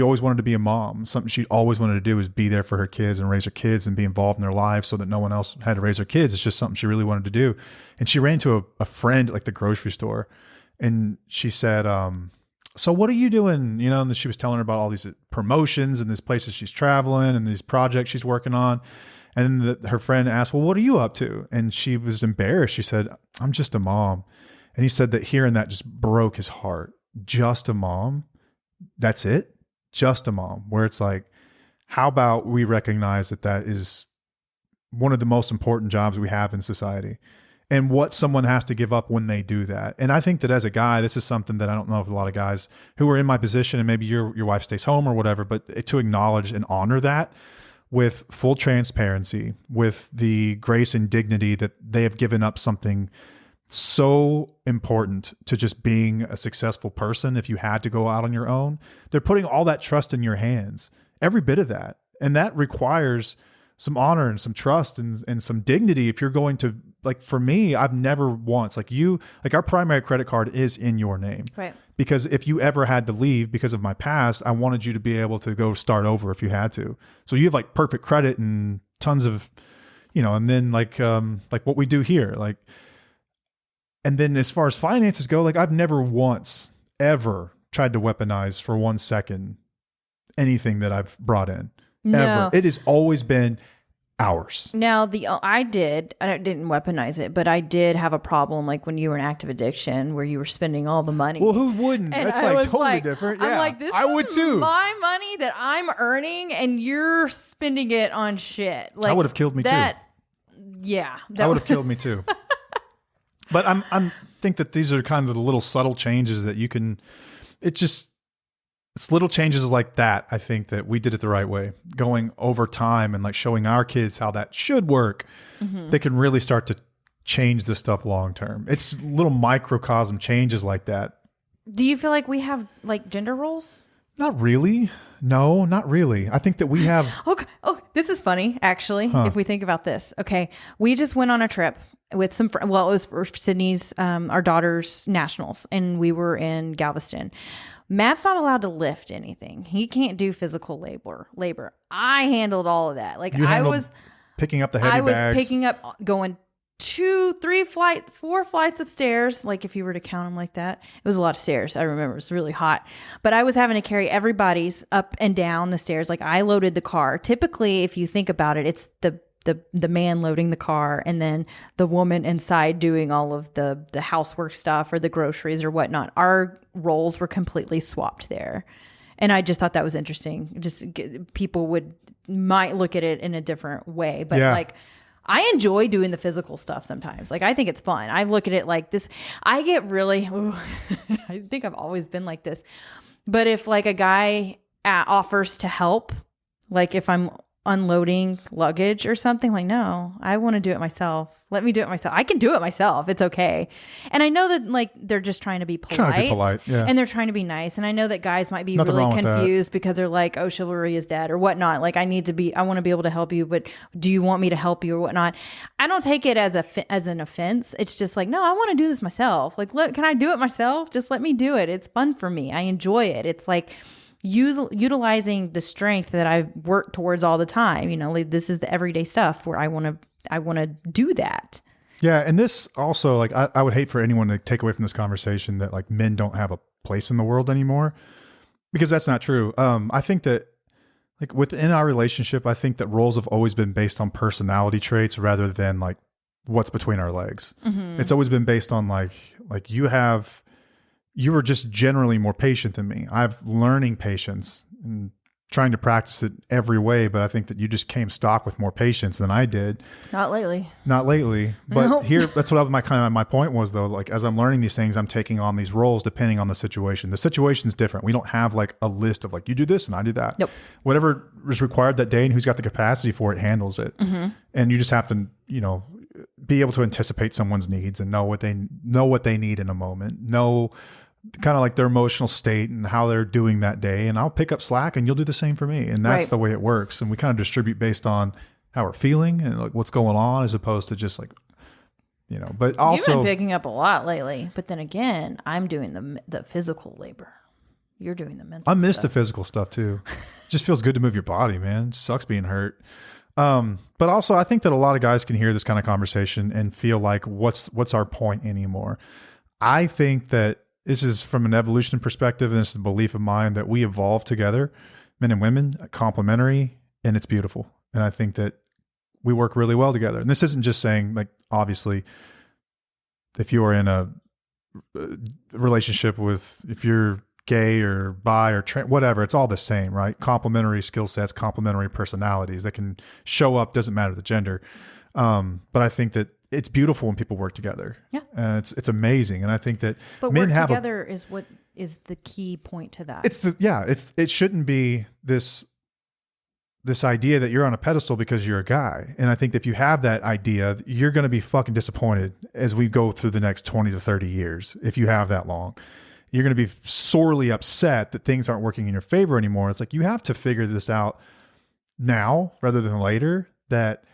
Speaker 2: always wanted to be a mom. Something she always wanted to do was be there for her kids and raise her kids and be involved in their lives so that no one else had to raise their kids. It's just something she really wanted to do. And she ran into a friend at like the grocery store, and she said, so what are you doing? You know, and she was telling her about all these promotions and these places she's traveling and these projects she's working on. And then her friend asked, well, what are you up to? And she was embarrassed. She said, I'm just a mom. And he said that hearing that just broke his heart. Just a mom? That's it? Just a mom. Where it's like, how about we recognize that that is one of the most important jobs we have in society, and what someone has to give up when they do that. And I think that as a guy, this is something that I don't know if a lot of guys who are in my position, and maybe your wife stays home or whatever, but to acknowledge and honor that with full transparency, with the grace and dignity that they have given up something so important to just being a successful person. If you had to go out on your own, they're putting all that trust in your hands, every bit of that. And that requires some honor and some trust and some dignity. If you're going to, like, for me, I've never once, like our primary credit card is in your name.
Speaker 1: Right.
Speaker 2: Because if you ever had to leave because of my past, I wanted you to be able to go start over if you had to. So you have like perfect credit and tons of, and then like what we do here, like, and then as far as finances go, like I've never once ever tried to weaponize for 1 second anything that I've brought in.
Speaker 1: No.
Speaker 2: Ever. It has always been ours.
Speaker 1: Now, I didn't weaponize it, but I did have a problem like when you were in active addiction where you were spending all the money.
Speaker 2: Well, who wouldn't?
Speaker 1: And
Speaker 2: That's
Speaker 1: I
Speaker 2: like
Speaker 1: was
Speaker 2: totally
Speaker 1: like,
Speaker 2: different.
Speaker 1: I'm
Speaker 2: Yeah,
Speaker 1: like, this
Speaker 2: I
Speaker 1: is
Speaker 2: would too.
Speaker 1: my money that I'm earning and you're spending it on shit. Like,
Speaker 2: I would have killed me too.
Speaker 1: Yeah.
Speaker 2: That would have killed me too. But I'm think that these are kind of the little subtle changes that you can, it's little changes like that. I think that we did it the right way, going over time and like showing our kids how that should work. Mm-hmm. They can really start to change this stuff long term. It's little microcosm changes like that.
Speaker 1: Do you feel like we have like gender roles?
Speaker 2: Not really. No, not really. I think that we have.
Speaker 1: Okay. Oh, this is funny, actually, if we think about this. Okay. We just went on a trip with some, it was for Sydney's, our daughter's nationals, and we were in Galveston. Matt's not allowed to lift anything. He can't do physical labor. I handled all of that. Like I was
Speaker 2: picking up the heavy bags.
Speaker 1: I was picking up, going 2, 3 4 flights of stairs. Like if you were to count them like that, it was a lot of stairs. I remember it was really hot, but I was having to carry everybody's up and down the stairs. Like I loaded the car. Typically, if you think about it, it's the man loading the car and then the woman inside doing all of the housework stuff or the groceries or whatnot. Our roles were completely swapped there. And I just thought that was interesting. Just people might look at it in a different way, but like I enjoy doing the physical stuff sometimes. Like I think it's fun. I look at it like this. I get really, I think I've always been like this, but if like a guy offers to help, like if I'm unloading luggage or something, like, no, I want to do it myself. Let me do it myself. I can do it myself. It's okay. And I know that like they're just trying to be polite,
Speaker 2: yeah.
Speaker 1: And they're trying to be nice. And I know that guys might be
Speaker 2: Nothing
Speaker 1: really confused because they're like, oh, chivalry is dead or whatnot. Like I want to be able to help you, but do you want me to help you or whatnot? I don't take it as an offense. It's just like, no, I want to do this myself. Like, can I do it myself? Just let me do it. It's fun for me. I enjoy it. It's like, utilizing the strength that I've worked towards all the time. Like this is the everyday stuff where I want to do that.
Speaker 2: Yeah. And this also, like, I would hate for anyone to take away from this conversation that like men don't have a place in the world anymore, because that's not true. I think that like within our relationship, I think that roles have always been based on personality traits rather than like what's between our legs. Mm-hmm. It's always been based on like you were just generally more patient than me. I've learning patience and trying to practice it every way, but I think that you just came stock with more patience than I did. Not lately. But nope. Here, that's what my point was though. Like as I'm learning these things, I'm taking on these roles depending on the situation. The situation's different. We don't have like a list of like, you do this and I do that.
Speaker 1: Nope.
Speaker 2: Whatever is required that day and who's got the capacity for it handles it. Mm-hmm. And you just have to, be able to anticipate someone's needs and know what they need in a moment. Know kind of like their emotional state and how they're doing that day. And I'll pick up slack and you'll do the same for me. And that's the way it works. And we kind of distribute based on how we're feeling and like what's going on as opposed to just like, but also.
Speaker 1: You've been picking up a lot lately, but then again, I'm doing the physical labor. You're doing the mental
Speaker 2: I miss
Speaker 1: stuff.
Speaker 2: the physical stuff too. It just feels good to move your body, man. It sucks being hurt. But also I think that a lot of guys can hear this kind of conversation and feel like what's our point anymore. I think that this is from an evolution perspective, and this is a belief of mine that we evolve together, men and women, complementary, and it's beautiful. And I think that we work really well together. And this isn't just saying, like, obviously, if you are in a relationship with, if you're gay or bi or whatever, it's all the same, right? Complementary skill sets, complementary personalities that can show up, doesn't matter the gender. But I think that it's beautiful when people work together.
Speaker 1: Yeah.
Speaker 2: It's amazing. And I think that
Speaker 1: but
Speaker 2: men
Speaker 1: work
Speaker 2: have
Speaker 1: together is what is the key point to that.
Speaker 2: It shouldn't be this idea that you're on a pedestal because you're a guy. And I think that if you have that idea, you're going to be fucking disappointed as we go through the next 20 to 30 years. If you have that long, you're going to be sorely upset that things aren't working in your favor anymore. It's like, you have to figure this out now rather than later, that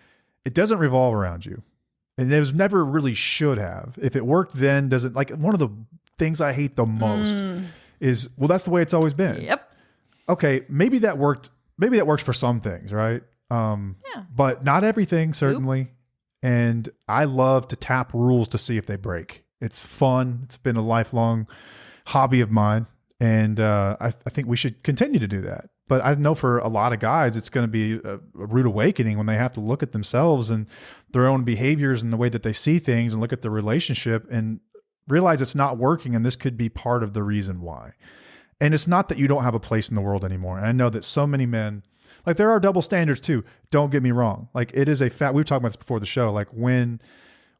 Speaker 2: it doesn't revolve around you. And it was never really should have. If it worked then, doesn't, like, one of the things I hate the most is, well, that's the way it's always been.
Speaker 1: Yep.
Speaker 2: Okay. Maybe that worked for some things, right? But not everything, certainly. Oop. And I love to tap rules to see if they break. It's fun. It's been a lifelong hobby of mine. And I think we should continue to do that. But I know for a lot of guys, it's going to be a rude awakening when they have to look at themselves and their own behaviors and the way that they see things and look at the relationship and realize it's not working. And this could be part of the reason why. And it's not that you don't have a place in the world anymore. And I know that so many men, like, there are double standards too. Don't get me wrong. Like, it is a fact. We were talking about this before the show. Like, when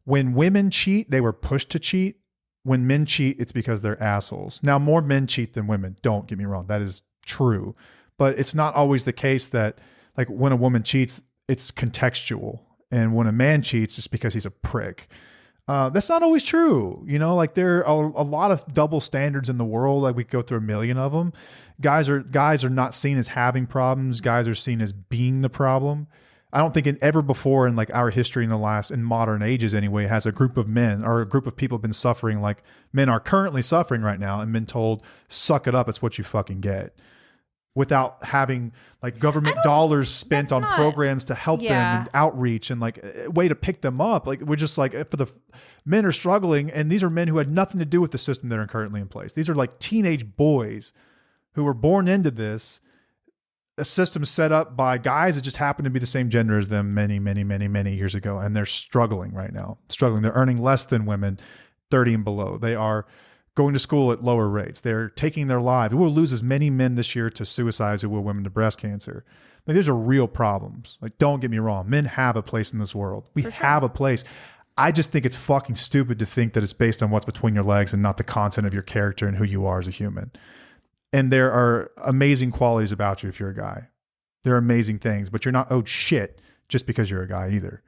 Speaker 2: women cheat, they were pushed to cheat. When men cheat, it's because they're assholes. Now, more men cheat than women. Don't get me wrong. That is true. But it's not always the case that, like, when a woman cheats, it's contextual. And when a man cheats, it's because he's a prick. That's not always true. You know, like, there are a lot of double standards in the world. Like, we go through a million of them. Guys are not seen as having problems. Guys are seen as being the problem. I don't think ever before in, like, our history in modern ages anyway, has a group of men or a group of people been suffering like men are currently suffering right now and been told, suck it up. It's what you fucking get. Without having, like, government dollars spent on programs to help them and outreach and, like, a way to pick them up. Like, we're just like, for the men are struggling, and these are men who had nothing to do with the system that are currently in place. These are like teenage boys who were born into this, a system set up by guys that just happen to be the same gender as them many, many, many, many years ago. And they're struggling right now, They're earning less than women 30 and below. They are going to school at lower rates. They're taking their lives. We will lose as many men this year to suicide as we will women to breast cancer. Like, these are real problems. Like, don't get me wrong. Men have a place in this world. We have a place. I just think it's fucking stupid to think that it's based on what's between your legs and not the content of your character and who you are as a human. And there are amazing qualities about you if you're a guy. There are amazing things, but you're not owed shit just because you're a guy either.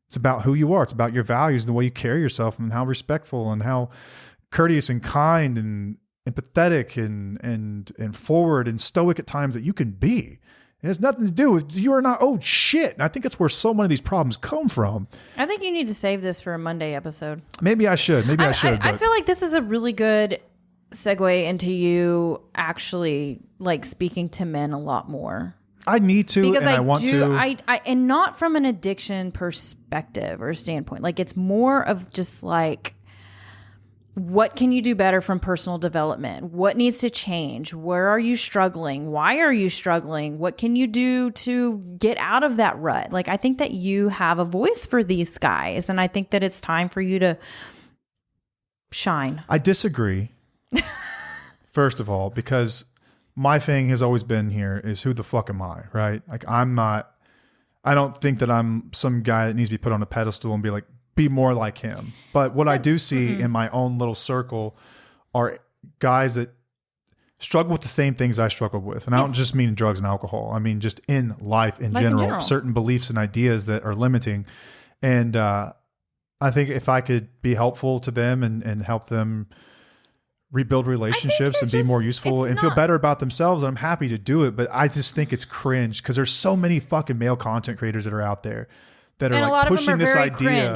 Speaker 2: It's about who you are. It's about your values and the way you carry yourself and how respectful and how courteous and kind and empathetic and forward and stoic at times that you can be. It has nothing to do with, you are not owed shit. And I think that's where so many of these problems come from.
Speaker 1: I think you need to save this for a Monday episode.
Speaker 2: Maybe I should.
Speaker 1: I feel like this is a really good segue into you actually, like, speaking to men a lot more.
Speaker 2: I need to,
Speaker 1: because
Speaker 2: I want to.
Speaker 1: And not from an addiction perspective or standpoint. Like, it's more of just like, what can you do better from personal development? What needs to change? Where are you struggling? Why are you struggling? What can you do to get out of that rut? Like, I think that you have a voice for these guys, and I think that it's time for you to shine.
Speaker 2: I disagree. First of all, because my thing has always been here is, who the fuck am I, right? Like, I don't think that I'm some guy that needs to be put on a pedestal and be more like him. But what I do see in my own little circle are guys that struggle with the same things I struggled with. And I don't just mean drugs and alcohol. I mean, just in life in general, certain beliefs and ideas that are limiting. And I think if I could be helpful to them and help them rebuild relationships and be more useful and feel better about themselves, I'm happy to do it. But I just think it's cringe because there's so many fucking male content creators that are out there that are like pushing this idea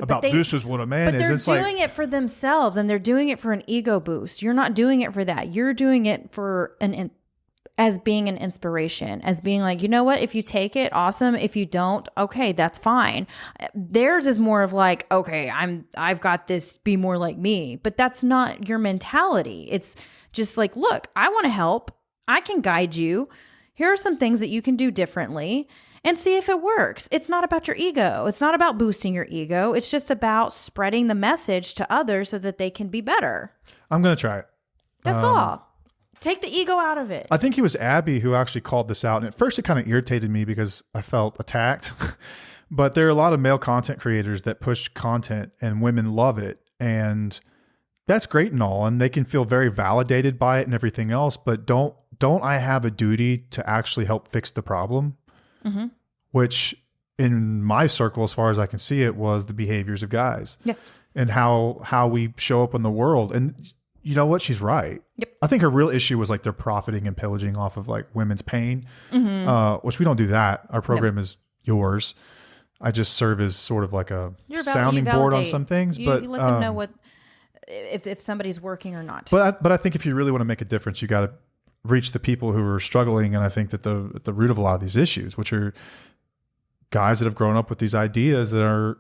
Speaker 2: about this is what a man is.
Speaker 1: But they're doing it for themselves, and they're doing it for an ego boost. You're not doing it for that. You're doing it for as being an inspiration, as being like, you know what, if you take it, awesome. If you don't, okay, that's fine. Theirs is more of like, okay, I've got this, be more like me. But that's not your mentality. It's just like, look, I want to help. I can guide you. Here are some things that you can do differently and see if it works. It's not about your ego. It's not about boosting your ego. It's just about spreading the message to others so that they can be better.
Speaker 2: I'm going to try it.
Speaker 1: That's all. Take the ego out of it.
Speaker 2: I think it was Abby who actually called this out. And at first it kind of irritated me because I felt attacked. But there are a lot of male content creators that push content and women love it. And that's great and all. And they can feel very validated by it and everything else. But don't I have a duty to actually help fix the problem? Mm-hmm. Which in my circle, as far as I can see it, was the behaviors of guys.
Speaker 1: Yes. And
Speaker 2: how we show up in the world. And you know what? She's right.
Speaker 1: Yep.
Speaker 2: I think her real issue was like they're profiting and pillaging off of like women's pain, which we don't do that. Our program is yours. I just serve as sort of like a sounding board on some things.
Speaker 1: You
Speaker 2: but
Speaker 1: let them know what if somebody's working or not.
Speaker 2: But I think if you really want to make a difference, you got to reach the people who are struggling. And I think that at the root of a lot of these issues, which are guys that have grown up with these ideas that are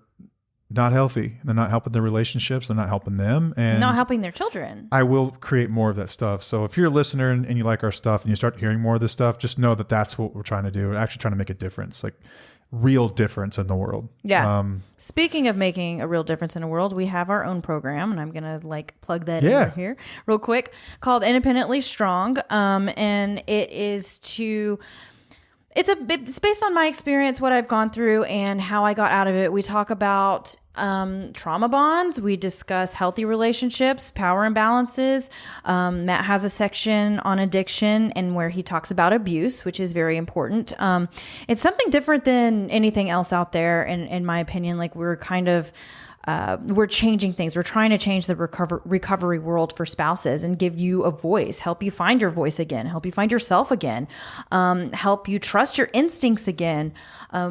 Speaker 2: not healthy. They're not helping their relationships. They're not helping them. And
Speaker 1: not helping their children.
Speaker 2: I will create more of that stuff. So if you're a listener and you like our stuff and you start hearing more of this stuff, just know that that's what we're trying to do. We're actually trying to make a difference, like real difference in the world.
Speaker 1: Yeah. Speaking of making a real difference in the world, we have our own program, and I'm going to like plug that in here real quick, called Independently Strong. And it is it's based on my experience, what I've gone through and how I got out of it. We talk about trauma bonds. We discuss healthy relationships, power imbalances. Matt has a section on addiction and where he talks about abuse, which is very important. It's something different than anything else out there. And in my opinion, like we're kind of we're changing things. We're trying to change the recovery world for spouses and give you a voice, help you find your voice again, help you find yourself again, help you trust your instincts again,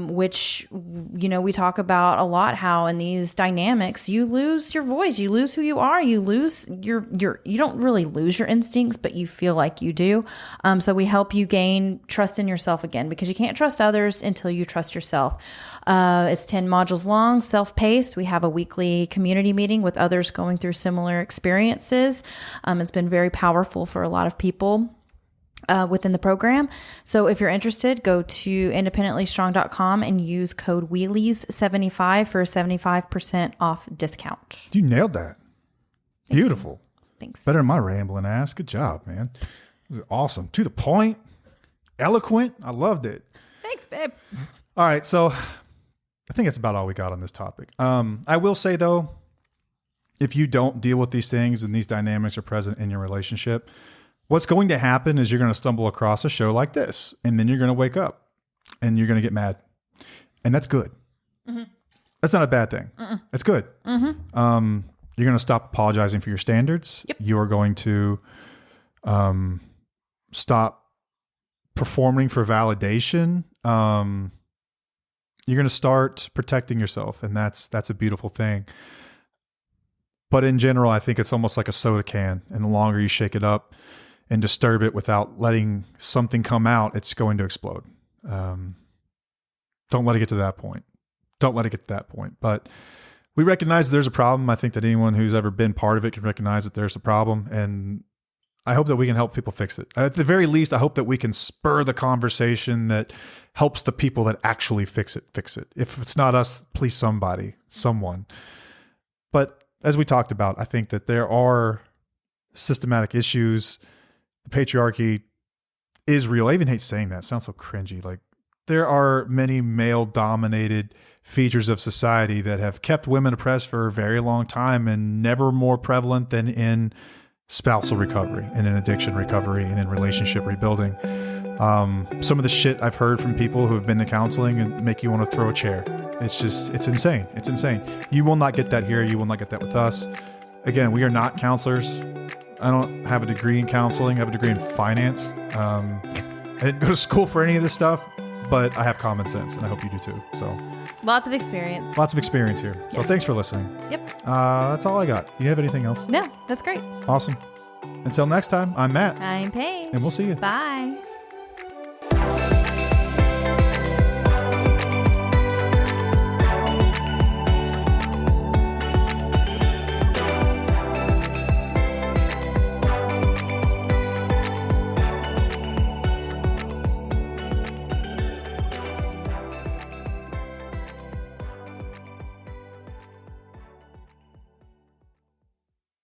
Speaker 1: which, you know, we talk about a lot, how in these dynamics, you lose your voice, you lose who you are, you lose you don't really lose your instincts, but you feel like you do. So we help you gain trust in yourself again, because you can't trust others until you trust yourself. It's 10 modules long, self-paced. We have a weekly community meeting with others going through similar experiences. It's been very powerful for a lot of people within the program. So if you're interested, go to independentlystrong.com and use code Wheelies75 for a 75% off discount.
Speaker 2: You nailed that. Beautiful.
Speaker 1: Thanks.
Speaker 2: Better than my rambling ass. Good job, man. This is awesome. To the point. Eloquent. I loved it.
Speaker 1: Thanks, babe.
Speaker 2: All right. So I think that's about all we got on this topic. I will say though, if you don't deal with these things and these dynamics are present in your relationship, what's going to happen is you're going to stumble across a show like this, and then you're going to wake up and you're going to get mad, and that's good. Mm-hmm. That's not a bad thing. That's good. Mm-hmm. You're going to stop apologizing for your standards. Yep. You're going to stop performing for validation. You're going to start protecting yourself, and that's a beautiful thing. But in general, I think it's almost like a soda can, and the longer you shake it up and disturb it without letting something come out, it's going to explode. Don't let it get to that point. Don't let it get to that point. But we recognize there's a problem. I think that anyone who's ever been part of it can recognize that there's a problem, and I hope that we can help people fix it. At the very least, I hope that we can spur the conversation that helps the people that actually fix it. If it's not us, please someone. But as we talked about, I think that there are systematic issues. The patriarchy is real. I even hate saying that. It sounds so cringy. Like, there are many male-dominated features of society that have kept women oppressed for a very long time, and never more prevalent than in spousal recovery and in addiction recovery and in relationship rebuilding. Some of the shit I've heard from people who have been to counseling and make you want to throw a chair. It's insane. It's insane. You will not get that here. You will not get that with us. Again, we are not counselors. I don't have a degree in counseling. I have a degree in finance. I didn't go to school for any of this stuff, but I have common sense, and I hope you do too. So
Speaker 1: lots of experience.
Speaker 2: Lots of experience here. So thanks for listening.
Speaker 1: Yep.
Speaker 2: That's all I got. Do you have anything else?
Speaker 1: No, that's great.
Speaker 2: Awesome. Until next time, I'm Matt.
Speaker 1: I'm Paige.
Speaker 2: And we'll see you.
Speaker 1: Bye.